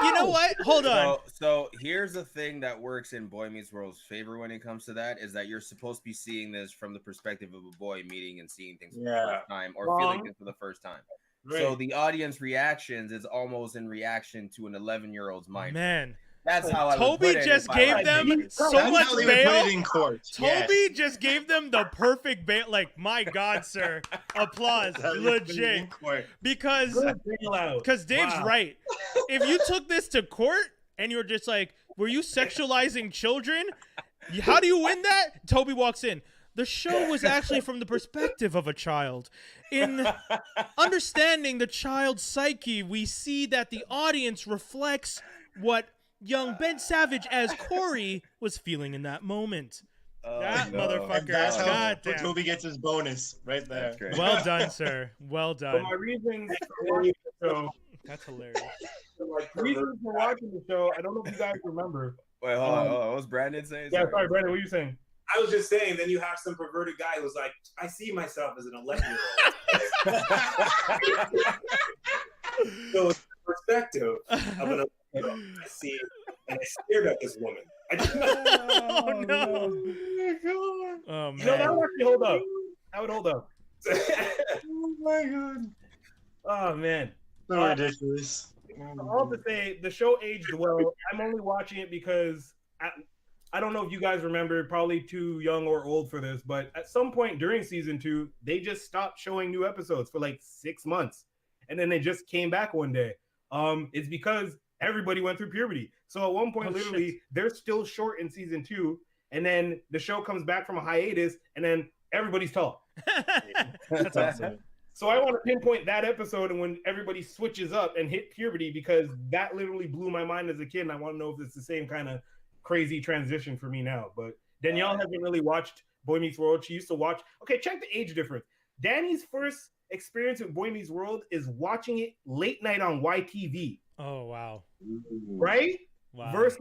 You know what? Hold on. So here's the thing that works in Boy Meets World's favor when it comes to that is that you're supposed to be seeing this from the perspective of a boy meeting and seeing things for the first time or feeling things for the first time. Right. So the audience reactions is almost in reaction to an 11-year-old's mind. Man. That's how Tobi just gave them so much bail. Tobi just gave them the perfect bail. Like, my God, sir. Applause. Legit. Because Dave's right. If you took this to court and you were just like, were you sexualizing children? How do you win that? Tobi walks in. The show was actually from the perspective of a child. In understanding the child's psyche, we see that the audience reflects what young Ben Savage as Corey was feeling in that moment. Motherfucker. That's how Tobi gets his bonus right there. Well done, sir. Well done. So my reasons for watching the show. That's hilarious. Reasons for watching the show. I don't know if you guys remember. Wait, hold on. What was Brandon saying? Yeah, sorry, Brandon. What were you saying? I was just saying. Then you have some perverted guy who's like, I see myself as an 11-year-old. So it's the perspective of an 11-year-old. I see, and I stared at this woman. Oh no! Oh man! No, that would actually hold up. That would hold up. Oh my God! Oh man! So ridiculous. All to say, the show aged well. I'm only watching it because I don't know if you guys remember, probably too young or old for this, but at some point during season 2, they just stopped showing new episodes for like 6 months, and then they just came back one day. It's because everybody went through puberty. So at one point, literally, they're still short in season 2, and then the show comes back from a hiatus, and then everybody's tall. That's awesome. So I want to pinpoint that episode and when everybody switches up and hit puberty, because that literally blew my mind as a kid, and I want to know if it's the same kind of crazy transition for me now. But Danielle hasn't really watched Boy Meets World. She used to watch. Okay, check the age difference. Danny's first experience with Boy Meets World is watching it late night on YTV. Oh wow! Right? Wow. Versus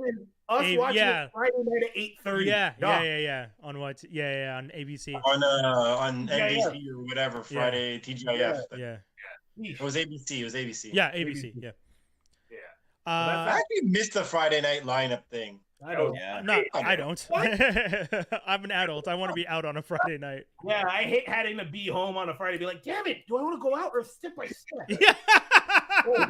us watching it Friday night at 8:30. Yeah. On what? Yeah, on ABC. On NBC or whatever. Friday TGIF. Yeah. It was ABC. Yeah, ABC. Yeah. I actually missed the Friday night lineup thing. I don't. No, I don't. I'm an adult. I want to be out on a Friday night. Yeah, I hate having to be home on a Friday. Be like, damn it, do I want to go out or step by step? Yeah.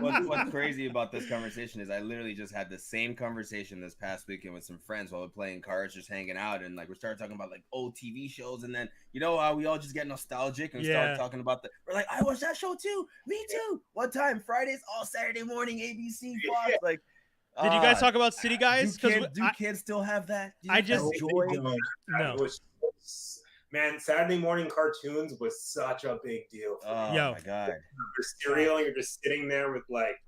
What's crazy about this conversation is I literally just had the same conversation this past weekend with some friends while we're playing cards, just hanging out, and like we started talking about like old TV shows, and then we all just get nostalgic and start talking about we're like, I watched that show too. Me too. What time? Fridays, all Saturday morning, ABC, Fox. Like, did you guys talk about City Guys? Do kids still have that? I just enjoy. No. Man, Saturday morning cartoons was such a big deal. Oh my God! Your cereal, you're just sitting there with like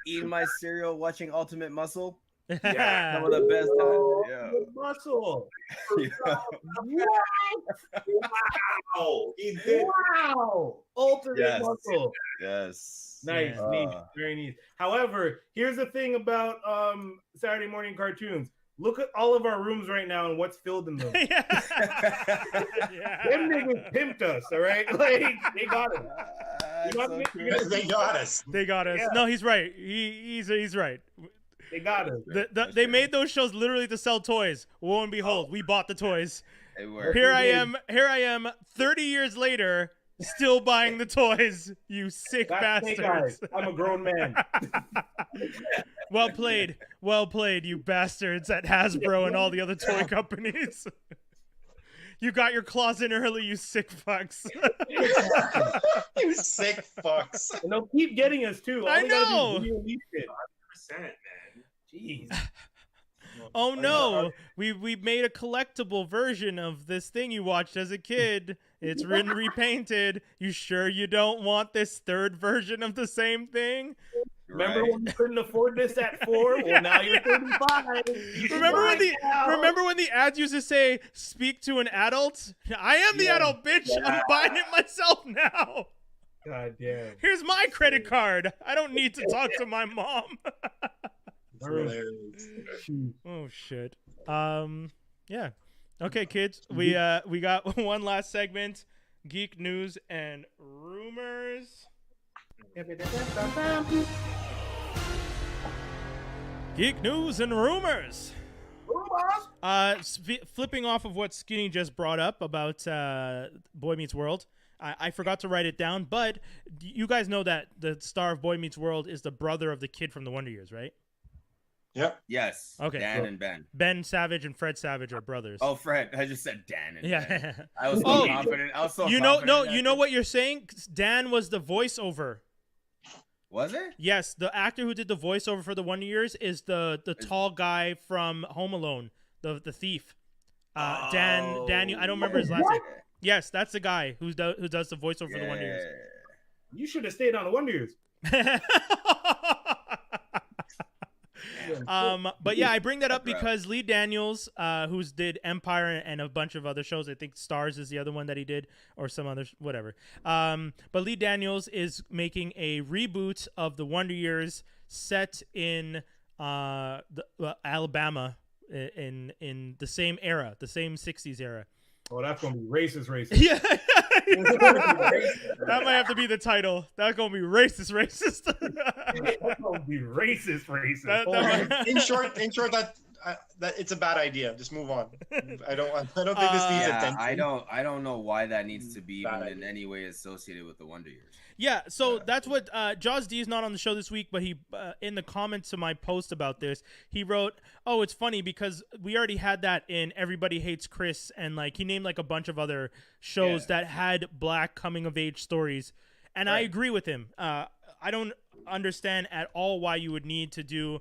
eating my cereal, watching Ultimate Muscle. Yeah, some of the best. Muscle. Wow! He did. Wow! Ultimate Muscle. Yes. Nice, neat, very neat. However, here's the thing about Saturday morning cartoons. Look at all of our rooms right now and what's filled in them. Them niggas pimped us, all right? Like, they got us. They got us. They got us. Yeah. No, he's right. He's right. They got us. They made those shows literally to sell toys. Lo and behold, we bought the toys. They were. Here I am 30 years later, still buying the toys. You sick bastards. I'm a grown man. Well played, you bastards at Hasbro and all the other toy companies. You got your claws in early, you sick fucks. You sick fucks. And they'll keep getting us too. I know. 100%, man. Jeez. Oh no, we made a collectible version of this thing you watched as a kid. It's repainted. You sure you don't want this third version of the same thing? Remember when you couldn't afford this at 4? Well, now you're 35. Remember when the ads used to say, "Speak to an adult"? I am the adult, bitch. Yeah. I'm buying it myself now. God damn. Here's my credit card. I don't need to talk to my mom. Oh shit. Yeah. Okay, kids. We got one last segment. Geek news and rumors. Geek news and rumors. Flipping off of what Skinny just brought up about Boy Meets World. I forgot to write it down, but you guys know that the star of Boy Meets World is the brother of the kid from the Wonder Years, right? Yep. Yes. Okay. Dan and Ben. Ben Savage and Fred Savage are brothers. Oh, Fred. I just said Dan and Ben. I was so confident. I was so confident. You know what you're saying? Dan was the voiceover. Was it? Yes, the actor who did the voiceover for the Wonder Years is the tall guy from Home Alone, the thief. Dan. I don't remember his last name. Yes, that's the guy who does the voiceover for the Wonder Years. You should have stayed on the Wonder Years. But yeah, I bring that up because Lee Daniels, who's did Empire and a bunch of other shows, I think Stars is the other one that he did, or some other whatever. But Lee Daniels is making a reboot of the Wonder Years set in Alabama in the same era, the same 60s era. Oh, that's gonna be racist. Yeah. That might have to be the title. That's gonna be racist. That's gonna be racist. In short, that it's a bad idea. Just move on. I don't think this needs attention. I don't know why that needs to be even in any way associated with the Wonder Years. Yeah, so that's what Jawz D is not on the show this week, but he in the comments to my post about this, he wrote, "Oh, it's funny because we already had that in Everybody Hates Chris," and like he named like a bunch of other shows that had black coming of age stories, and I agree with him. I don't understand at all why you would need to do,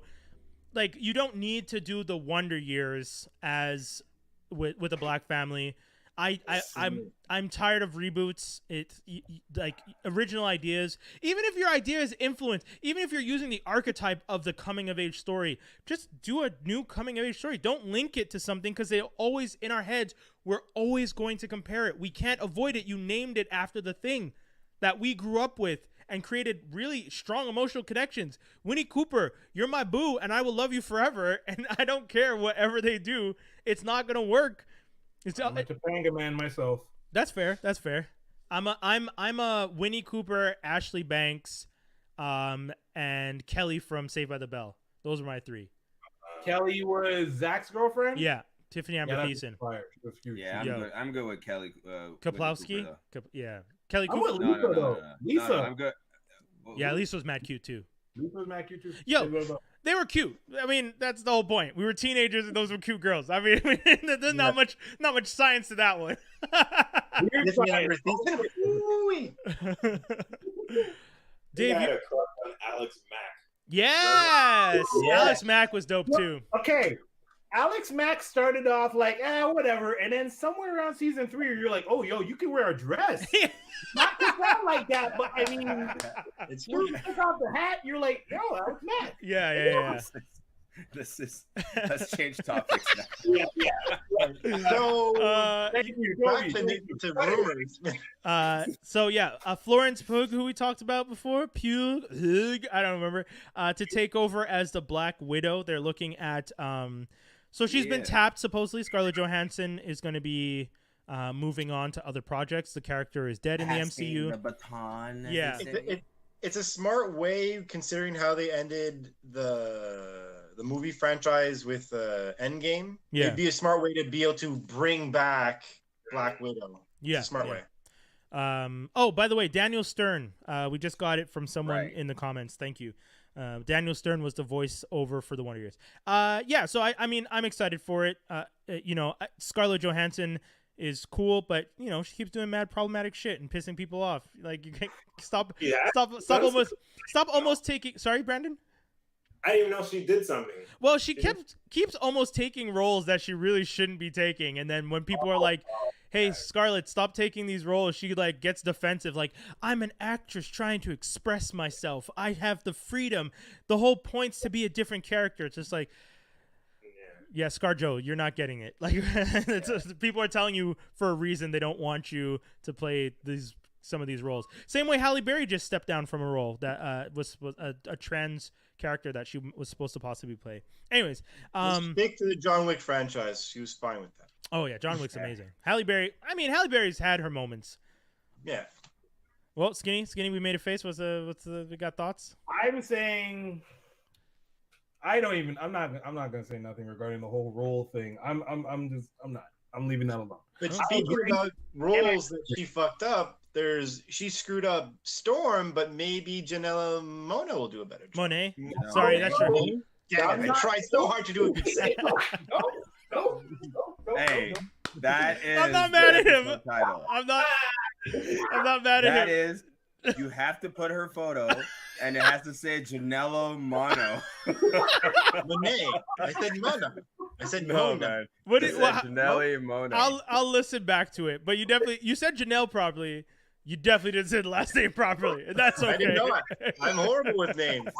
like, you don't need to do the Wonder Years as with a black family. I'm tired of reboots. It's like original ideas. Even if your idea is influenced, even if you're using the archetype of the coming of age story, just do a new coming of age story. Don't link it to something because they always in our heads. We're always going to compare it. We can't avoid it. You named it after the thing that we grew up with and created really strong emotional connections. Winnie Cooper, you're my boo, and I will love you forever. And I don't care whatever they do. It's not gonna work. I'm a Topanga man myself. That's fair. I'm a Winnie Cooper, Ashley Banks, and Kelly from Saved by the Bell. Those are my three. Kelly was Zach's girlfriend? Yeah, Tiffany Amber Thiessen. Yeah, I'm good with Kelly. Kaplowski? Yeah. Kelly I'm Cooper. with Lisa, though. Lisa. No, I'm good. Yeah, Lisa was mad cute, too. Lisa was mad cute, too. Yo, they were cute. I mean, that's the whole point. We were teenagers, and those were cute girls. I mean, there's not much science to that one. Dave, had a crush on Alex Mack. Yes, Alex Mack was dope too. Okay, Alex Mack started off like, whatever, and then somewhere around season 3, you're like, oh, yo, you can wear a dress. Not to sound like that, but I mean, it's you take off the hat, you're like, yo, Alex Mack. Yeah. Let's change topics now. So thank you. Back to rumors. Florence Pugh, who we talked about before, Pugh, I don't remember, to take over as the Black Widow. They're looking at so she's been tapped. Supposedly, Scarlett Johansson is going to be moving on to other projects. The character is dead in the MCU. The baton. Yeah, it's a smart way considering how they ended the movie franchise with Endgame. Yeah, it'd be a smart way to be able to bring back Black Widow. Yeah, it's a smart way. Oh, by the way, Daniel Stern. We just got it from someone in the comments. Thank you. Daniel Stern was the voiceover for the Wonder Years. So I mean, I'm excited for it. Scarlett Johansson is cool, but she keeps doing mad problematic shit and pissing people off. Like, you can't stop almost taking. Sorry, Brandon. I didn't even know she did something. Well, she keeps almost taking roles that she really shouldn't be taking, and then when people are like, hey, Scarlett, stop taking these roles. She like gets defensive. Like, I'm an actress trying to express myself. I have the freedom. The whole point's to be a different character. It's just like, yeah, ScarJo, you're not getting it. Like, people are telling you for a reason they don't want you to play some of these roles. Same way Halle Berry just stepped down from a role that was a trans character that she was supposed to possibly play. Anyways, stick to the John Wick franchise. She was fine with that. Oh yeah, John Wick's amazing. Halle Berry. I mean, Halle Berry's had her moments. Yeah. Well, Skinny, we made a face. We got thoughts? I'm saying. I'm not gonna say nothing regarding the whole role thing. I'm leaving that alone. But speaking about roles that she fucked up, she screwed up Storm, but maybe Janella Monae will do a better job. Monae? Sorry, that's your name. Damn it, I tried so hard to do a good say. No. Hey, that is. I'm not mad at him. Title. I'm not mad at him. That is. You have to put her photo, and it has to say Janelle Mono. Monae. I said Mona. I said No, Mona. man. What is Janelle Mono? I'll listen back to it. But you said Janelle properly. You definitely didn't say the last name properly. And that's okay. I did not. I'm horrible with names.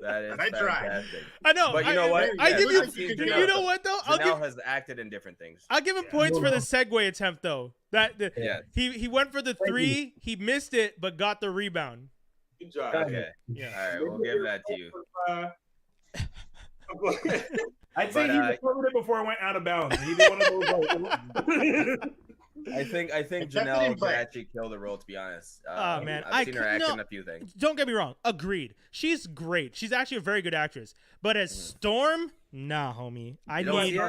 That is I tried. fantastic. I know. But you know what? I give you. Janelle, You know what though? Janelle has acted in different things. I'll give him points for the segue attempt though. Yeah. He went for the three. He missed it, but got the rebound. Good job. Okay. Yeah. All right, we'll give that to you. I'd say he recovered it before it went out of bounds. He did one of those. I think Janelle could actually kill the role. To be honest, Oh man, I've seen her act in a few things. Don't get me wrong. Agreed. She's great. She's actually a very good actress. But as Storm, nah, homie. I need.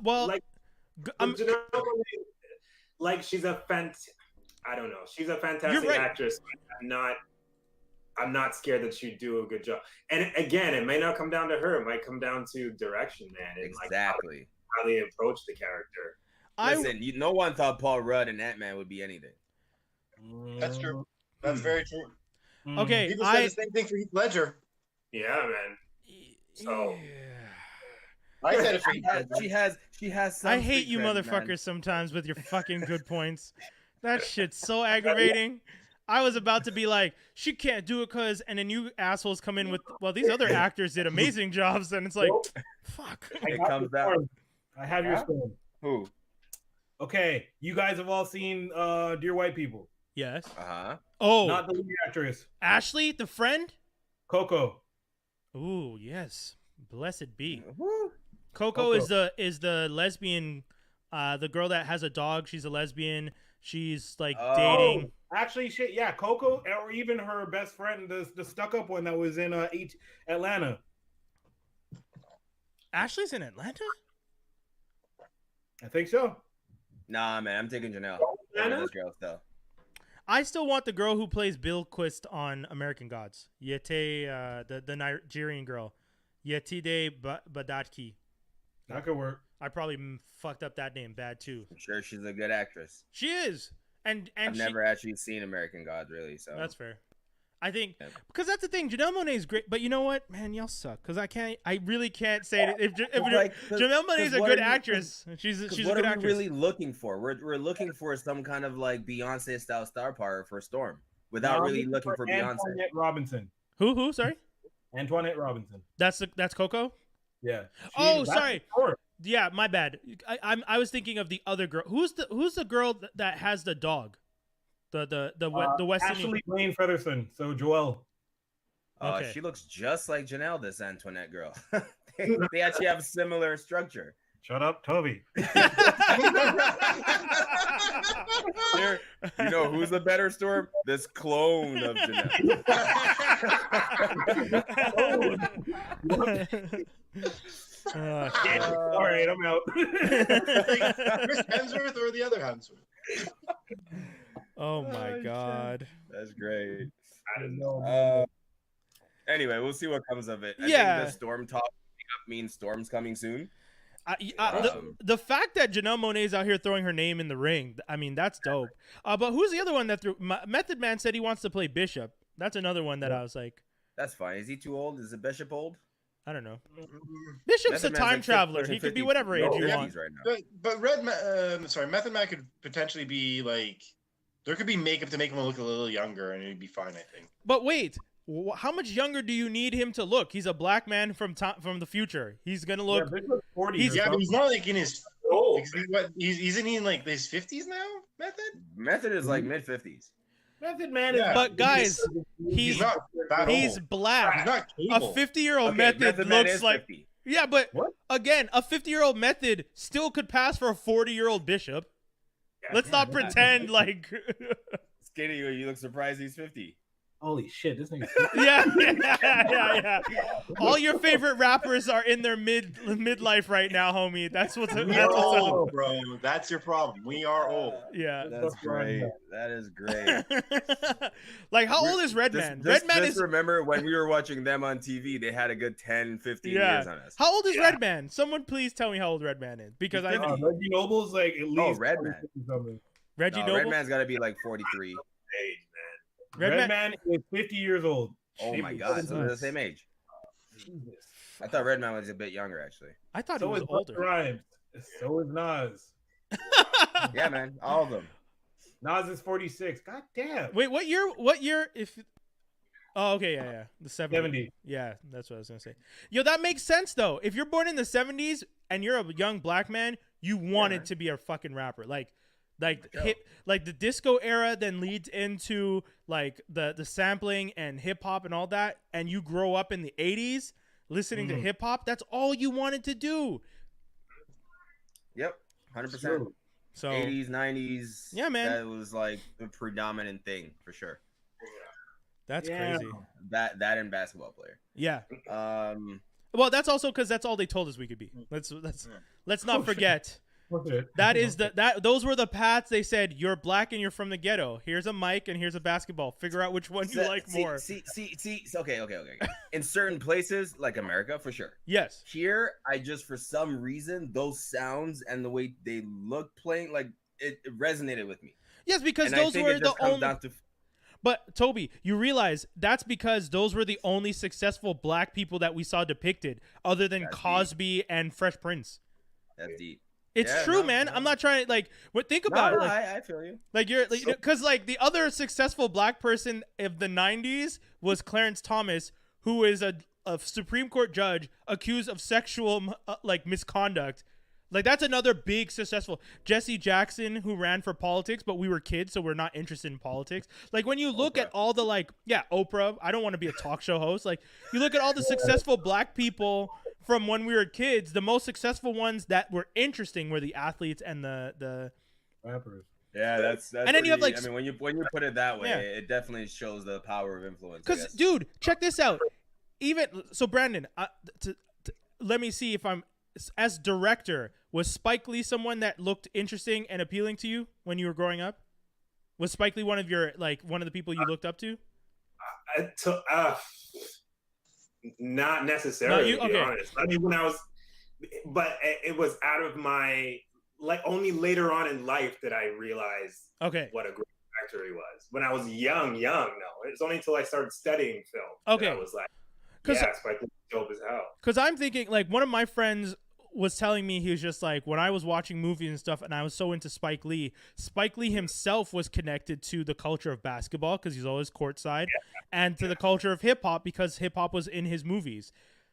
Well, like she's a I don't know. She's a fantastic actress. I'm not scared that she'd do a good job. And again, it may not come down to her. It might come down to direction, man. And Exactly. Like how they approach the character. Listen, no one thought Paul Rudd and Ant-Man would be anything. That's true. That's very true. Okay, People said the same thing for Heath Ledger. Yeah, man. So I said it for Heath Ledger. She has. Some I hate you secrets, motherfuckers man. sometimes with your fucking good points. That shit's so aggravating. I was about to be like, she can't do it because, and then you assholes come in with, well, these other actors did amazing jobs, and it's like, fuck. It comes down. I have your storm. Who? Okay, you guys have all seen Dear White People. Yes. Oh. Not the lead actress. Ashley, the friend? Coco. Ooh, yes. Blessed be. Coco is the lesbian, the girl that has a dog. She's a lesbian. She's like dating. Actually, shit, yeah, Coco, or even her best friend, the stuck-up one that was in Atlanta. Ashley's in Atlanta? I think so. Nah, man, I'm taking Janelle. This girl still. I still want the girl who plays Bill Quist on American Gods. Yete, the Nigerian girl. Yetide Badatki. That could work. I probably fucked up that name bad too. I'm sure she's a good actress. She is. And I've never actually seen American Gods, really. So that's fair. I think because that's the thing. Janelle Monae is great, but you know what, man, y'all suck. Because I really can't say it. If Janelle Monae is a good actress, she's a good actress. What are we really looking for? We're looking for some kind of like Beyonce style star power for Storm, without really looking for Beyonce. Antoinette Robinson. Who? Sorry. Antoinette Robinson. That's Coco. Yeah. Sorry. Yeah, my bad. I was thinking of the other girl. Who's the girl that has the dog? The West Ashley Indian. Blaine Featherson. So Joelle. Okay. She looks just like Janelle, this Antoinette girl. they actually have similar structure. Shut up, Tobi. You know who's the better Storm? This clone of Janelle. All right, I'm out. Chris Hemsworth or the other Hemsworth? Oh my God. That's great. I don't know. Anyway, we'll see what comes of it. I think the Storm talk means Storm's coming soon. The fact that Janelle Monae is out here throwing her name in the ring, I mean, that's dope. But who's the other one that threw? Method Man said he wants to play Bishop. That's another one that I was like, that's fine. Is he too old? Is the Bishop old? I don't know. Bishop's a time traveler. He could be whatever age you want. Right now. But Method Man could potentially be like, there could be makeup to make him look a little younger, and it'd be fine, I think. But wait, how much younger do you need him to look? He's a black man from the future. He's gonna look. Yeah, 40. But he's not like in his. Isn't he in like his 50s now? Method is like mid 50s. Method Man is. But guys, he's black. He's not a 50-year-old Method looks like 50. Yeah, but again, a 50-year-old Method still could pass for a 40-year-old Bishop. Let's not pretend like. Skinny, you look surprised he's 50. Holy shit, this thing. Yeah. All your favorite rappers are in their midlife right now, homie. That's what's old, bro. That's your problem. We are old. Yeah, that's great. That is great. Like, how old is Redman? Redman is. Remember when we were watching them on TV? They had a good 10, 15 years on us. How old is Redman? Someone please tell me how old Redman is, because I. Reggie Noble's like at least. Redman. Reggie Noble. Redman's got to be like 43. Redman is 50 years old. Oh my god, so they're the same age. Jesus. I thought Redman was a bit younger, actually. I thought he was older. Rhymes. So is Nas. Yeah, man, all of them. Nas is 46. God damn. Wait, what year? If. Oh, okay, yeah, the 70. Yeah, that's what I was gonna say. Yo, that makes sense though. If you're born in the 70s and you're a young black man, you wanted to be a fucking rapper, like the disco era then leads into like the sampling and hip hop and all that, and you grow up in the 80s listening to hip hop. That's all you wanted to do. Yep, 100%. So 80s, 90s. Yeah, man. That was like the predominant thing for sure. That's crazy. That and basketball player. Yeah. Well, that's also because that's all they told us we could be. Let's not forget. Those were the paths. They said you're black and you're from the ghetto. Here's a mic and here's a basketball. Figure out which one you like more. Okay. In certain places, like America, for sure. Yes. Here, I just for some reason those sounds and the way they look playing, like it resonated with me. Yes, because those were the only. But Tobi, you realize that's because those were the only successful black people that we saw depicted, other than Cosby and Fresh Prince. That's deep. It's true, man. I'm not trying to think about it. I feel you. Like you're because the other successful black person of the 90s was Clarence Thomas, who is a Supreme Court judge accused of sexual misconduct. Like that's another big successful. Jesse Jackson, who ran for politics, but we were kids, so we're not interested in politics. Like when you look at all the Oprah. I don't want to be a talk show host. Like you look at all the successful black people from when we were kids, the most successful ones that were interesting were the athletes and the rappers. Yeah, that's and then you have I mean, when you put it that way, it definitely shows the power of influence. Because, dude, check this out. Brandon, let me see if I'm as director. Was Spike Lee someone that looked interesting and appealing to you when you were growing up? Was Spike Lee one of the people you looked up to? Not necessarily, to be honest. I mean, but it was out of my, only later on in life that I realized what a great actor he was. When I was young, no. It's only until I started studying film that I was like, Spike Lee dope as hell. Because I'm thinking, one of my friends was telling me, he was just like, when I was watching movies and stuff and I was so into Spike Lee himself was connected to the culture of basketball because he's always courtside and to the culture of hip hop because hip hop was in his movies.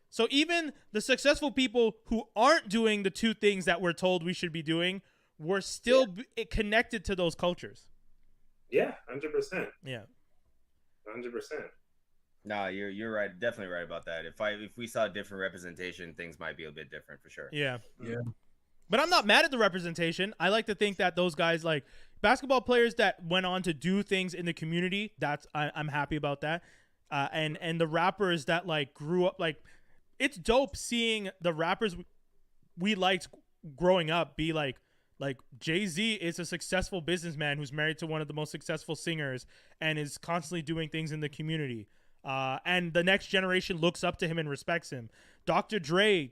So even the successful people who aren't doing the two things that we're told we should be doing were still connected to those cultures. Yeah, 100%. Yeah. 100%. No, you're right. Definitely right about that. If we saw different representation, things might be a bit different for sure. Yeah. But I'm not mad at the representation. I like to think that those guys, like basketball players that went on to do things in the community, I'm happy about that. And the rappers that grew up, it's dope seeing the rappers we liked growing up be like Jay-Z is a successful businessman who's married to one of the most successful singers and is constantly doing things in the community. And the next generation looks up to him and respects him. Dr. Dre,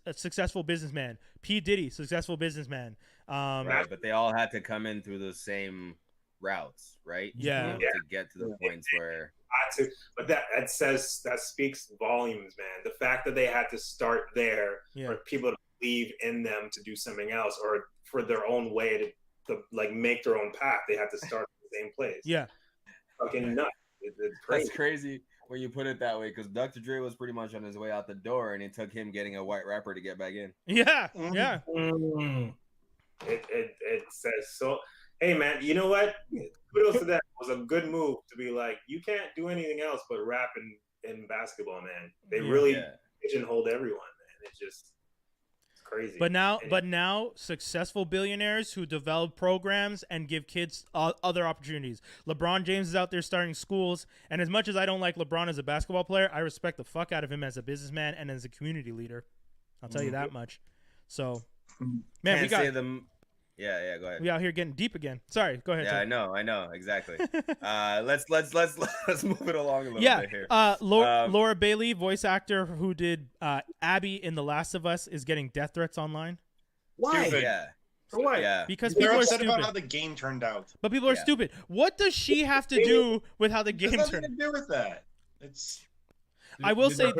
a successful businessman. P. Diddy, successful businessman. Right, but they all had to come in through the same routes, right? Yeah. To get to the points where. But that speaks volumes, man. The fact that they had to start there for people to believe in them to do something else, or for their own way to like make their own path, they had to start in the same place. Yeah. Fucking nuts. It's crazy. That's crazy when you put it that way, because Dr. Dre was pretty much on his way out the door, and it took him getting a white rapper to get back in. Yeah. It says so. Hey man, you know what? Kudos to that. It was a good move to be like, you can't do anything else but rap in basketball, man. They really pigeonholed everyone, man. It's crazy. But now, successful billionaires who develop programs and give kids other opportunities. LeBron James is out there starting schools, and as much as I don't like LeBron as a basketball player, I respect the fuck out of him as a businessman and as a community leader. I'll tell you that much. So, man, we got them. Yeah, go ahead. We out here getting deep again. Sorry, go ahead. Yeah, I know, exactly. Let's move it along a little bit here. Laura Bailey, voice actor who did Abby in The Last of Us, is getting death threats online. Why? Stupid. Yeah. For what? Yeah. Because they're people are upset stupid about how the game turned out. But people are stupid. What does she have to do with how the game turned out? There's nothing to do with that. It's. I will say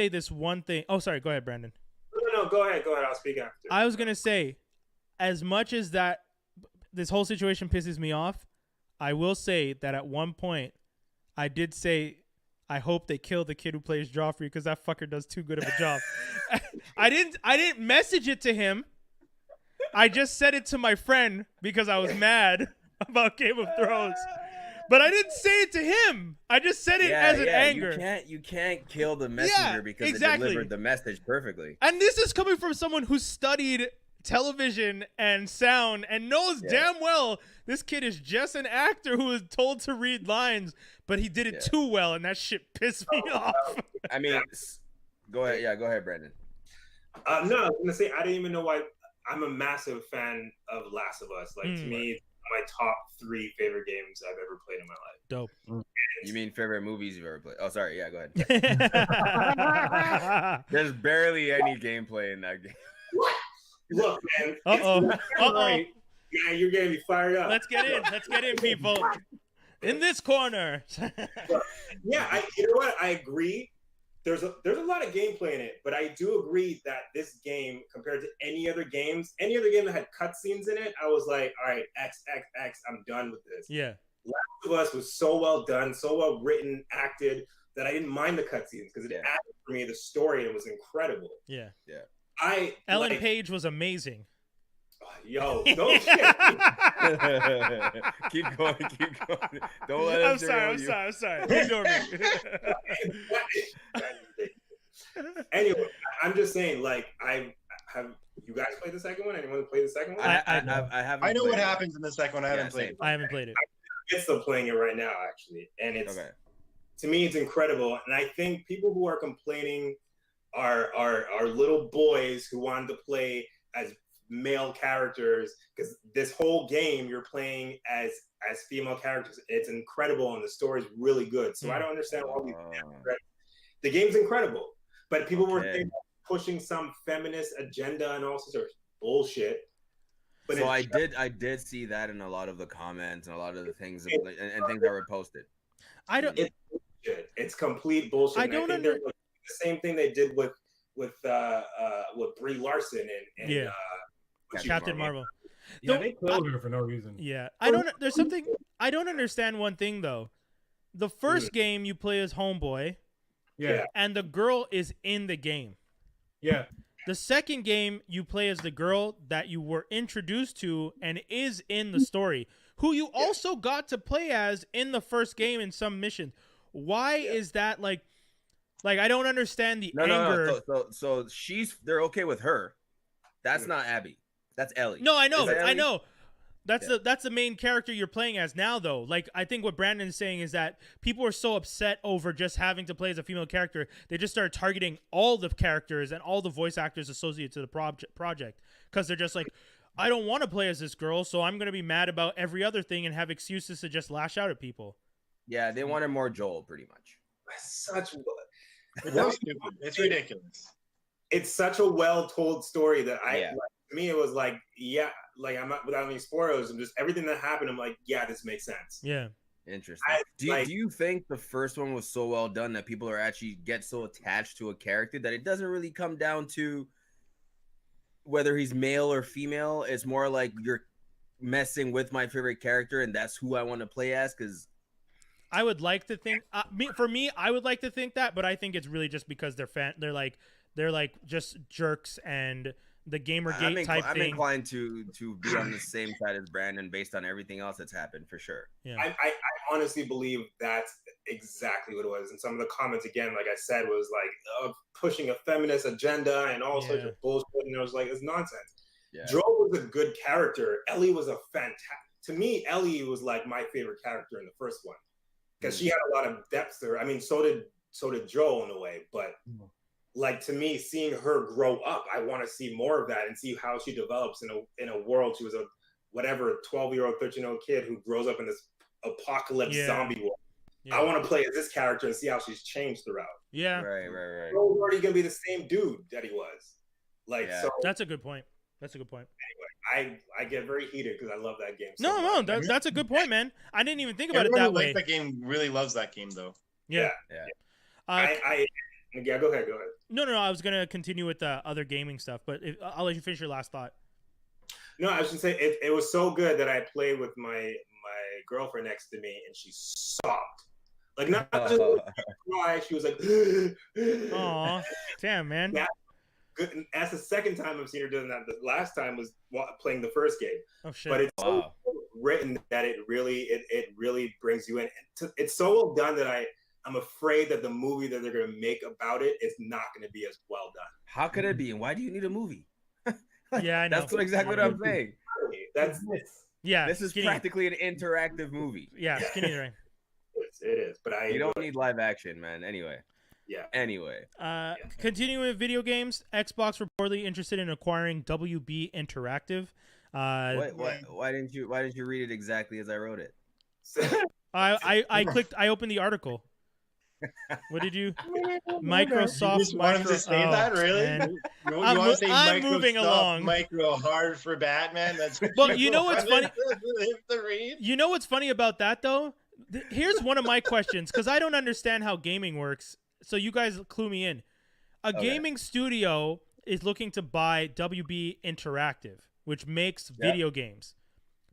this one thing. Oh, sorry. Go ahead, Brandon. No, go ahead. I'll speak after. I was gonna say, as much as that, this whole situation pisses me off, I will say that at one point, I did say, I hope they kill the kid who plays Joffrey because that fucker does too good of a job. I didn't message it to him. I just said it to my friend because I was mad about Game of Thrones. But I didn't say it to him. I just said it as an anger. You can't kill the messenger because it delivered the message perfectly. And this is coming from someone who studied television and sound and knows damn well this kid is just an actor who is told to read lines, but he did it too well, and that shit pissed me off. I mean, go ahead. Yeah, go ahead, Brandon. No, I was gonna say I didn't even know why. I'm a massive fan of Last of Us. Like to me, my top 3 favorite games I've ever played in my life. Dope. You mean favorite movies you've ever played? Oh, sorry. Yeah, go ahead. There's barely any gameplay in that game. Look, man. Right. Yeah, you're getting me fired up. Let's get in, people. In this corner. Yeah, you know what? I agree. There's a lot of gameplay in it, but I do agree that this game, compared to any other game that had cutscenes in it, I was like, all right, X, I'm done with this. Yeah. Last of Us was so well done, so well written, acted, that I didn't mind the cutscenes because it added for me the story, and it was incredible. Yeah. Ellen Page was amazing. Yo, no shit. Keep going. Don't let us I'm sorry. Ignore me. Anyway, I'm just saying, like, you guys played the second one? Anyone play the second one? I haven't. I know what happens in the second one. I haven't played it. I haven't played it. I'm still playing it right now, actually. And it's to me, it's incredible. And I think people who are complaining are little boys who wanted to play as male characters, because this whole game you're playing as female characters. It's incredible, and the story's really good. So I don't understand why the game's incredible, but people were pushing some feminist agenda and all sorts of bullshit. But so I did see that in a lot of the comments and a lot of the things and things that were posted. It's complete bullshit. I think they're the same thing they did with Brie Larson and Captain Marvel. Yeah, they killed her for no reason. Yeah, there's something I don't understand. One thing though, the first game you play as Homeboy, and the girl is in the game. Yeah. The second game you play as the girl that you were introduced to and is in the story, who you also got to play as in the first game in some missions. Why is that like I don't understand the anger. No. So they're okay with her. That's not Abby. That's Ellie. No, I know. That's the main character you're playing as now, though. Like, I think what Brandon is saying is that people are so upset over just having to play as a female character, they just started targeting all the characters and all the voice actors associated to the project, because they're just like, I don't want to play as this girl, so I'm gonna be mad about every other thing and have excuses to just lash out at people. Yeah, they wanted more Joel, pretty much. It's ridiculous. It's such a well-told story that to me it was like, like I'm not without any spoilers, and just everything that happened, I'm like, yeah, this makes sense. Yeah. Interesting. Do you think the first one was so well done that people are actually get so attached to a character that it doesn't really come down to whether he's male or female? It's more like you're messing with my favorite character and that's who I want to play as? Because I would like to think for me, I would like to think that, but I think it's really just because they're like just jerks and the Gamergate type thing. I'm inclined to be on the same side as Brandon based on everything else that's happened for sure. Yeah. I honestly believe that's exactly what it was. And some of the comments, again, like I said, was like pushing a feminist agenda and all sorts of bullshit. And I was like, it's nonsense. Yeah. Joel was a good character. Ellie was a fantastic. To me, Ellie was like my favorite character in the first one because she had a lot of depth to her. I mean, so did Joel in a way, but. Like, to me, seeing her grow up, I want to see more of that and see how she develops in a world. She was a 12-year-old, 13-year-old kid who grows up in this apocalypse zombie world. Yeah. I want to play as this character and see how she's changed throughout. Yeah. Right. He's already going to be the same dude that he was. Like, so. That's a good point. Anyway, I get very heated because I love that game. So that's a good point, man. I didn't even think about it that way. Everyone who likes that game really loves that game, though. Yeah. Yeah, go ahead. No, I was gonna continue with the other gaming stuff, but I'll let you finish your last thought. No, I was just saying it was so good that I played with my girlfriend next to me, and she sobbed. Like, not just cry, she was like, "Aw, damn, man." Good. And that's the second time I've seen her doing that. The last time was playing the first game. Oh shit! But it's so written that it really brings you in. It's so well done that I'm afraid that the movie that they're going to make about it is not going to be as well done. How could it be? And why do you need a movie? Yeah, I know. That's exactly what I'm saying. This is practically an interactive movie. Yeah, Skinny Ring. It is, but you don't need live action, man. Anyway. Yeah. Anyway. Continuing with video games, Xbox reportedly interested in acquiring WB Interactive. Why didn't you read it exactly as I wrote it? I opened the article. What did you? Microsoft. You just wanted to say that, really? You want to say I'm moving along. Micro hard for Batman. That's well. You know what's funny? You know what's funny about that though? Here's one of my questions because I don't understand how gaming works. So you guys clue me in. A gaming studio is looking to buy WB Interactive, which makes video games,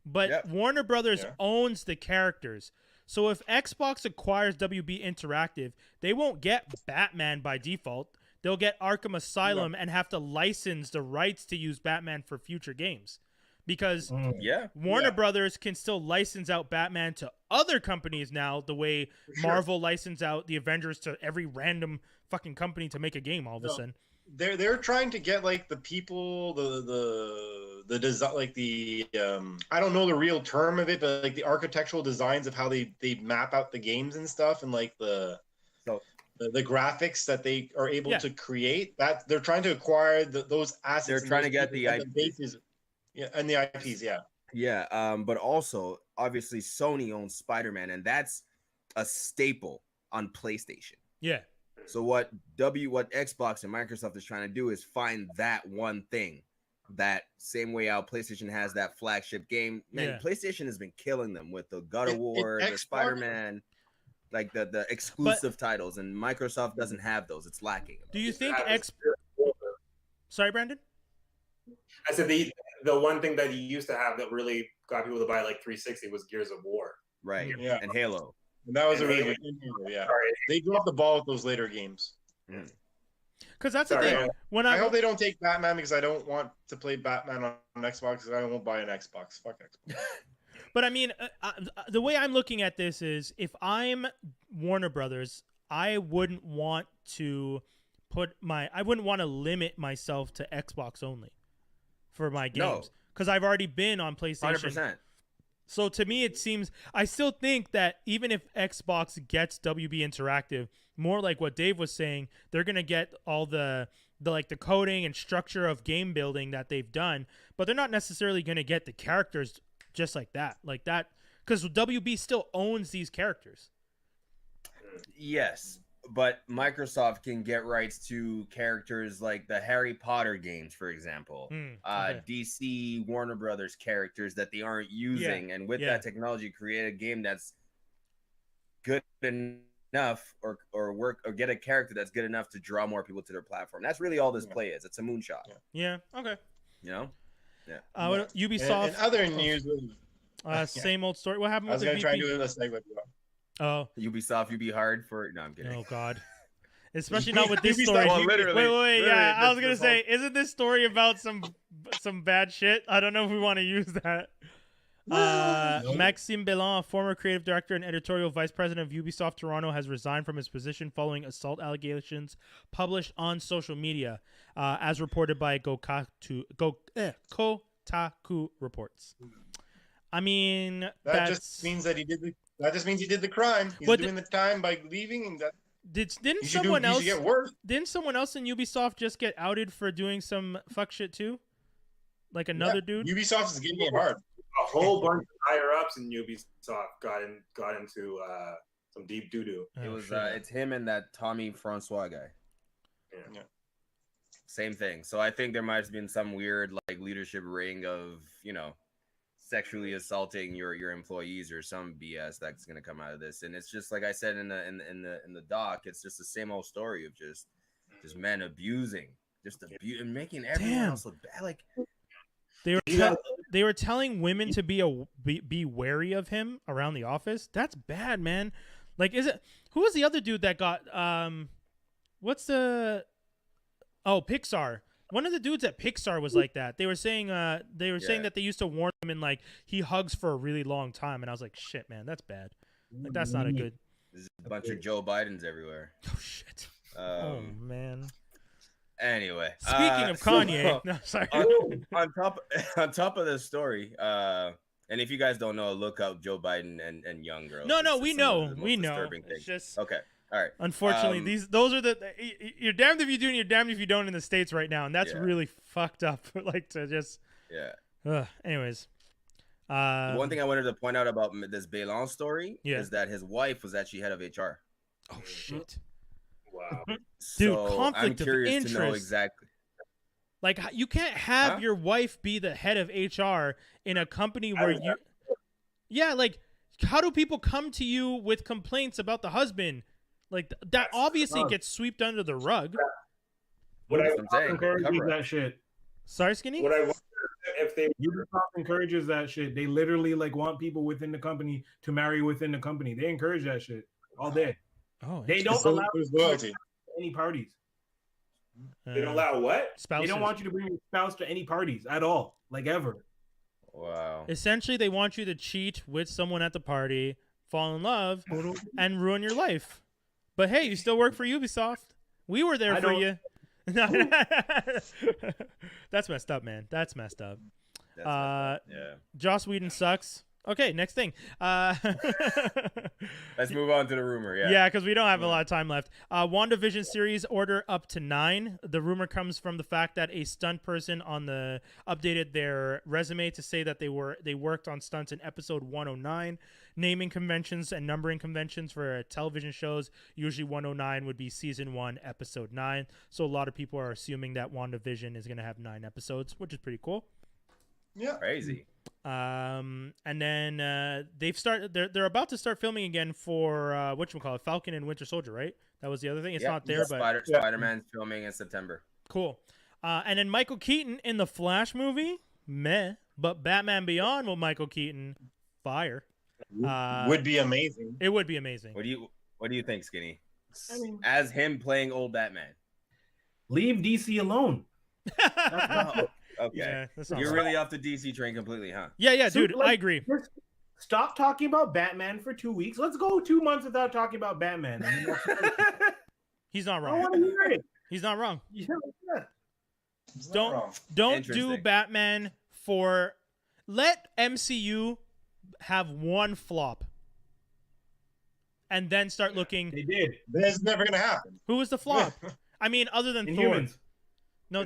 but Warner Brothers owns the characters. So if Xbox acquires WB Interactive, they won't get Batman by default. They'll get Arkham Asylum and have to license the rights to use Batman for future games. Because Warner Brothers can still license out Batman to other companies now, the way Marvel licensed out the Avengers to every random fucking company to make a game all of a sudden. They're trying to get like the people, the design, like the I don't know the real term of it, but like the architectural designs of how they map out the games and stuff, and like the graphics that they are able to create. That they're trying to acquire those assets. They're trying to get the bases, and the IPs, but also obviously Sony owns Spider-Man, and that's a staple on PlayStation. Yeah. So what Xbox and Microsoft is trying to do is find that one thing, that same way how PlayStation has that flagship game. Man, PlayStation has been killing them with the God of War, the Spider-Man, like the exclusive titles, and Microsoft doesn't have those. It's lacking. Do you think Sorry, Brandon? I said the one thing that you used to have that really got people to buy like 360 was Gears of War. Right. Yeah. And Halo. And that was a really good game. Yeah. They dropped the ball with those later games. Because that's the thing. I hope they don't take Batman because I don't want to play Batman on Xbox because I won't buy an Xbox. Fuck Xbox. But I mean, the way I'm looking at this is if I'm Warner Brothers, I wouldn't want to limit myself to Xbox only for my games. Because I've already been on PlayStation. 100%. So to me, it seems I still think that even if Xbox gets WB Interactive, more like what Dave was saying, they're gonna get all the coding and structure of game building that they've done, but they're not necessarily gonna get the characters just like that, because WB still owns these characters. Yes, but Microsoft can get rights to characters like the Harry Potter games, for example, okay. DC Warner Brothers characters that they aren't using, and with that technology, create a game that's good enough, or work, or get a character that's good enough to draw more people to their platform. That's really all this play is. It's a moonshot. Yeah. Okay. You know. Yeah. Ubisoft. And other news. Same old story. What happened I was with the gonna VP? try and do a segue. Oh, Ubisoft, you be hard for. No, I'm kidding. Oh God. Especially not with this story. Well, literally, wait. Yeah, I was gonna say, isn't this story about some bad shit? I don't know if we want to use that. Maxime Belland, former creative director and editorial vice president of Ubisoft Toronto, has resigned from his position following assault allegations published on social media, as reported by Kotaku reports. I mean, that just means that he did the. That just means he did the crime. He's doing the time by leaving, and that. Didn't someone else in Ubisoft just get outed for doing some fuck shit too? Like another dude? Ubisoft is getting it hard. A whole bunch of higher ups in Ubisoft got into some deep doo doo. It was it's him and that Tommy Francois guy. Yeah. Same thing. So I think there might have been some weird like leadership ring of, you know, sexually assaulting your employees or some BS that's gonna come out of this. And it's just like I said in the doc, it's just the same old story of just men abusing, and making everyone else look bad. Like they were telling women to be wary of him around the office. That's bad, man. Like, who was the other dude that got Pixar? One of the dudes at Pixar was like that. They were saying that they used to warn him, and like he hugs for a really long time, and I was like, shit, man, that's bad. Like, that's not a good. There's a bunch of Joe Bidens everywhere. Oh shit. Oh man. Anyway, speaking of Kanye, no, sorry. On top of this story, and if you guys don't know, look up Joe Biden and young girls. No, we know. It's just okay. All right. Unfortunately, those are you're damned if you do and you're damned if you don't in the States right now, and that's really fucked up. Like to just anyways, one thing I wanted to point out about this Belland story is that his wife was actually head of HR. Oh shit! Wow, dude, so conflict I'm curious of interest. to know exactly. Like you can't have your wife be the head of HR in a company where you. Yeah, like how do people come to you with complaints about the husband? Like that obviously gets swept under the rug. What I encourages that shit. Sorry, Skinny? What I wonder if they Ubisoft encourages that shit. They literally like want people within the company to marry within the company. They encourage that shit all day. Oh, they don't allow loyalty any parties. They don't allow what? Spouses. They don't want you to bring your spouse to any parties at all, like ever. Wow. Essentially, they want you to cheat with someone at the party, fall in love, and ruin your life. But hey, you still work for Ubisoft. We were there for you. That's messed up, man. That's messed up. Joss Whedon sucks. Okay, next thing. Let's move on to the rumor. Yeah, because we don't have a lot of time left. WandaVision series order up to 9. The rumor comes from the fact that a stunt person updated their resume to say that they worked on stunts in episode 109. Naming conventions and numbering conventions for television shows, usually 109 would be season 1, episode 9. So a lot of people are assuming that WandaVision is going to have 9 episodes, which is pretty cool. Yeah, crazy. And then they're about to start filming again for whatchamacallit, Falcon and Winter Soldier, right? That was the other thing. It's not there, but Spider-Man's filming in September. Cool. And then Michael Keaton in the Flash movie, meh. But Batman Beyond with Michael Keaton, fire. Would be amazing. It would be amazing. What do you think, Skinny? I mean, as him playing old Batman. Leave DC alone. Okay. Yeah, you're really off the DC train completely, huh? Yeah, dude. I agree. Stop talking about Batman for 2 weeks. Let's go 2 months without talking about Batman. He's not wrong. I want to hear it. He's not wrong. Yeah. Don't do Batman for. Let MCU have one flop, and then start looking. They did. That's never gonna happen. Who was the flop? I mean, other than Thor. No,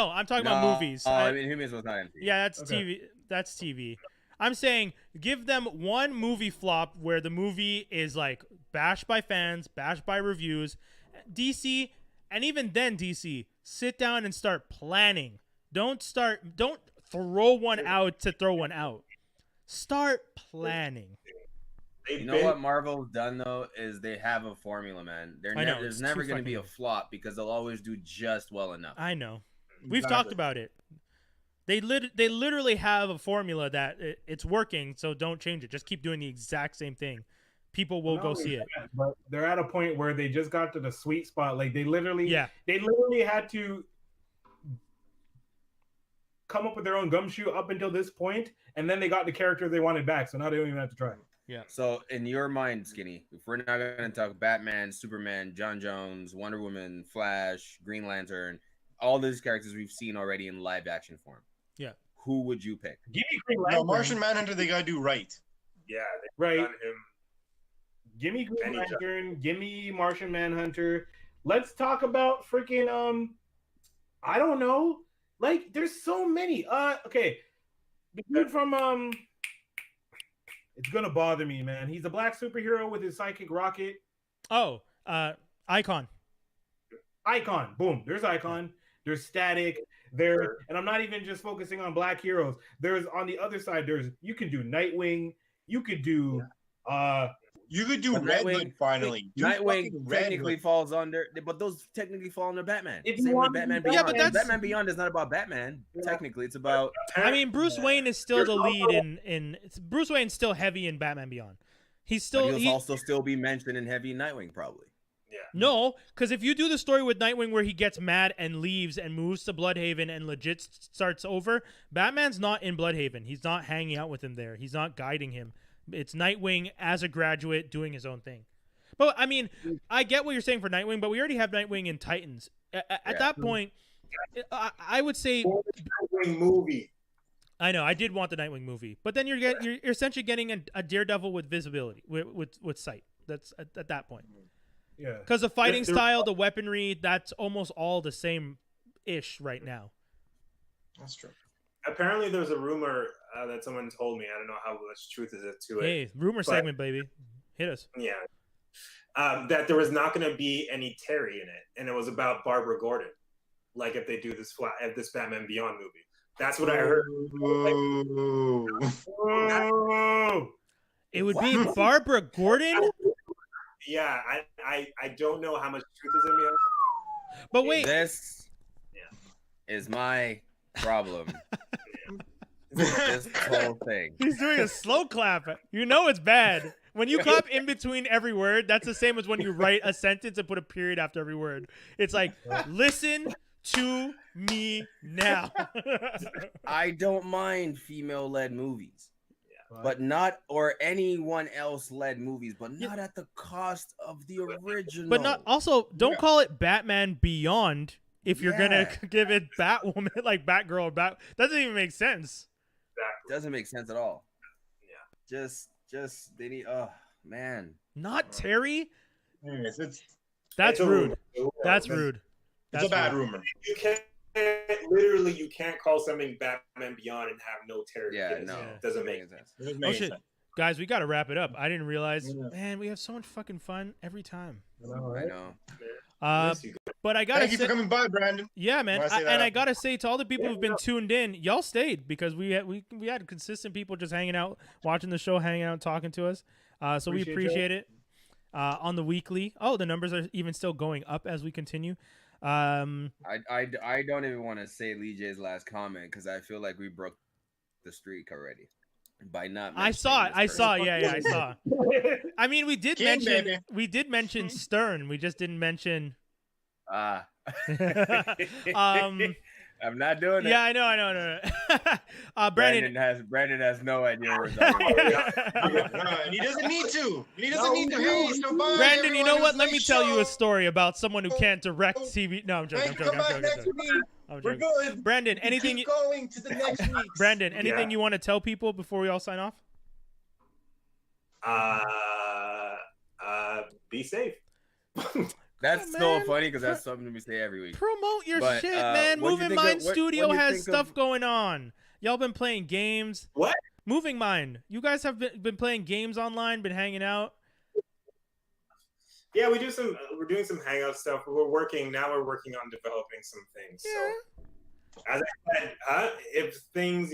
I'm talking about movies. I mean, Humans was not MCU. Yeah, that's TV. That's TV. I'm saying give them one movie flop where the movie is like bashed by fans, bashed by reviews. DC, and even then, DC, sit down and start planning. Don't throw one out to throw one out. Start planning. You know what Marvel's done though is they have a formula, man. There's never going to be a flop because they'll always do just well enough. I know. We've talked about it. They literally have a formula that it's working, so don't change it. Just keep doing the exact same thing. People will go see it. But they're at a point where they just got to the sweet spot. Like they literally had to come up with their own gumshoe up until this point, and then they got the character they wanted back. So now they don't even have to try. Yeah. So in your mind, Skinny, if we're not going to talk Batman, Superman, John Jones, Wonder Woman, Flash, Green Lantern, all these characters we've seen already in live action form. Yeah. Who would you pick? Give me Green Lantern. No, Martian Manhunter, they gotta do right. Yeah, right. Done him. Give me Green Lantern. Give me Martian Manhunter. Let's talk about freaking I don't know. Like, there's so many. Okay, the dude from it's gonna bother me, man. He's a black superhero with his psychic rocket. Oh, Icon. Icon. Boom. There's Icon. There's Static. There, and I'm not even just focusing on black heroes. There's on the other side. You can do Nightwing. You could do you could do Red Hood finally. Nightwing technically falls under, but those technically fall under Batman. Same with Batman Beyond. Yeah, but that's Batman Beyond is not about Batman. Technically, it's about. I mean, Bruce Wayne is still the lead in Bruce Wayne's still heavy in Batman Beyond. He'll also still be mentioned in heavy Nightwing, probably. Yeah. No, because if you do the story with Nightwing where he gets mad and leaves and moves to Bloodhaven and legit starts over, Batman's not in Bloodhaven. He's not hanging out with him there. He's not guiding him. It's Nightwing as a graduate doing his own thing. But, I mean, I get what you're saying for Nightwing, but we already have Nightwing in Titans. At that point, I would say... Nightwing movie. I know, I did want the Nightwing movie. But then you're essentially getting a Daredevil with visibility, with sight. That's at that point. Yeah. Because the fighting style, the weaponry, that's almost all the same-ish right now. That's true. Apparently, there's a rumor that someone told me. I don't know how much truth is it to it. Hey, rumor segment, baby. Hit us. Yeah. That there was not going to be any Terry in it, and it was about Barbara Gordon. Like if they do this Batman Beyond movie. That's what I heard. It would be Barbara Gordon? Yeah, I don't know how much truth is in behind. But wait. This is my problem. This whole thing. He's doing a slow clap. You know it's bad. When you clap in between every word, that's the same as when you write a sentence and put a period after every word. It's like, listen to me now. I don't mind female-led movies. But not, or anyone else led movies, but not at the cost of the original. But not, also, don't call it Batman Beyond if you're going to give it Batwoman, like Batgirl. Doesn't even make sense. Doesn't make sense at all. Yeah. Just, they need, oh, man. Not Terry? That's rude. That's rude. It's a bad rumor. You can't call something Batman Beyond and have no Terry. Yeah, no. It doesn't make sense. Oh, shit. Guys, we got to wrap it up. I didn't realize. Man, we have so much fucking fun every time. I know. But I gotta thank you for coming by, Brandon. Yeah, man. I gotta say to all the people who've been tuned in, y'all stayed because we had consistent people just hanging out, watching the show, hanging out, talking to us. So we appreciate it. On the weekly. Oh, the numbers are even still going up as we continue. I don't even want to say Lee J's last comment because I feel like we broke the streak already by not. I saw. Yeah, I saw. I mean, we did mention Stern. We just didn't mention. I'm not doing it. Yeah, I know. Brandon has no idea where we're talking about. And he doesn't need to. Hey, so bye, Brandon, you know what? Let me tell you a show. story about someone who can't direct TV. No, I'm joking. I'm We're joking. good. Brandon, anything? Keep going to the next week. Brandon, anything you want to tell people before we all sign off? Be safe. That's so funny because that's something we say every week. Promote your shit, man. Moving Mind Studio has stuff going on. Y'all been playing games. What? Moving Mind. You guys have been playing games online, been hanging out. Yeah, we're doing some hangout stuff. We're working on developing some things. Yeah. So, as I said, if things,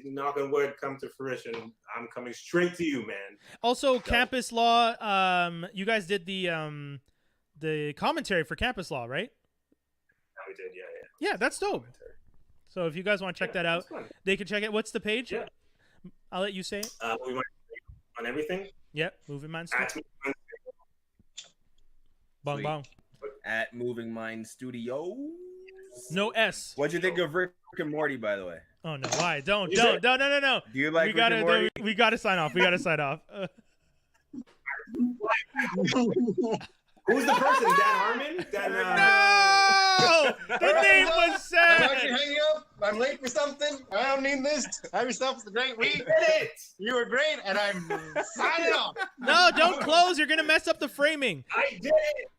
knock on wood, come to fruition, I'm coming straight to you, man. Also, Campus Law. You guys did the commentary for Campus Law, right? Yeah, we did. Yeah. Yeah, that's dope. So if you guys want to check that out, they can check it. What's the page? Yeah. I'll let you say it. We might on everything. Yep, Moving Mind At Studio. Bong bong. At Moving Mind Studios. No S. What'd you think of Rick and Morty, by the way? Oh no! Why? No. Do you like Rick and Morty? We gotta sign off. We gotta sign off. Who's the person? Dan Harmon? No! The name was said. I'm hanging up. I'm late for something. I don't need this. Have yourself a great week. Did it? You were great, and I'm signing off. No, don't close. You're gonna mess up the framing. I did it.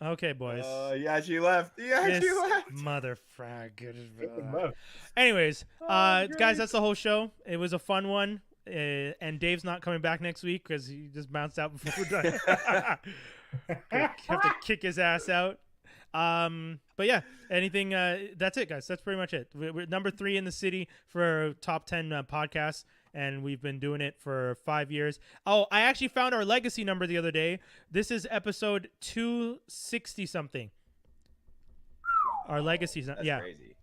Okay, boys. Yeah, she left. Yeah, she left. Motherfucker. Anyways, guys, that's the whole show. It was a fun one. And Dave's not coming back next week because he just bounced out before we're done. Have to kick his ass out. But yeah, anything. That's it, guys. That's pretty much it. We're number 3 in the city for top 10 podcasts, and we've been doing it for 5 years. Oh, I actually found our legacy number the other day. This is episode 260 something. Our legacy's not. Yeah, crazy.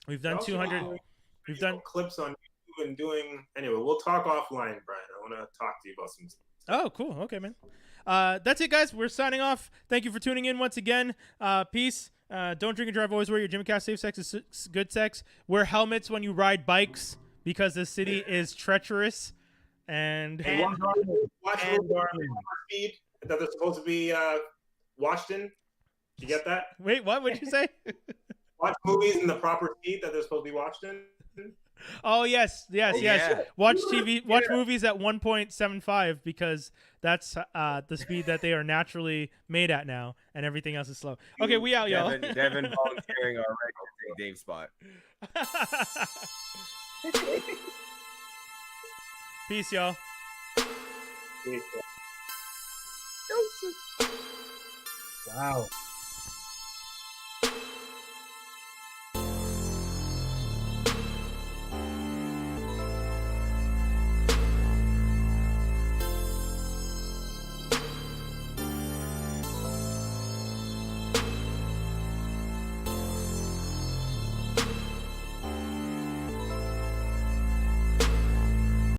We've done 200. We've done clips on YouTube and doing. Anyway, we'll talk offline, Brian. I want to talk to you about some stuff. Oh, cool. Okay, man. That's it, guys. We're signing off. Thank you for tuning in once again. Peace. Don't drink and drive. Always wear your gym cast. Safe sex is good sex. Wear helmets when you ride bikes because the city is treacherous. And watch speed that they're supposed to be watched in. You get that? Wait, what? What'd you say? Watch movies in the proper speed that they're supposed to be watched in. Oh yes. Yeah. Watch movies at 1.75 because that's the speed that they are naturally made at now, and everything else is slow. Okay, we out, y'all. Devin volunteering already to take Dave's spot. Peace, y'all. Peace. Wow.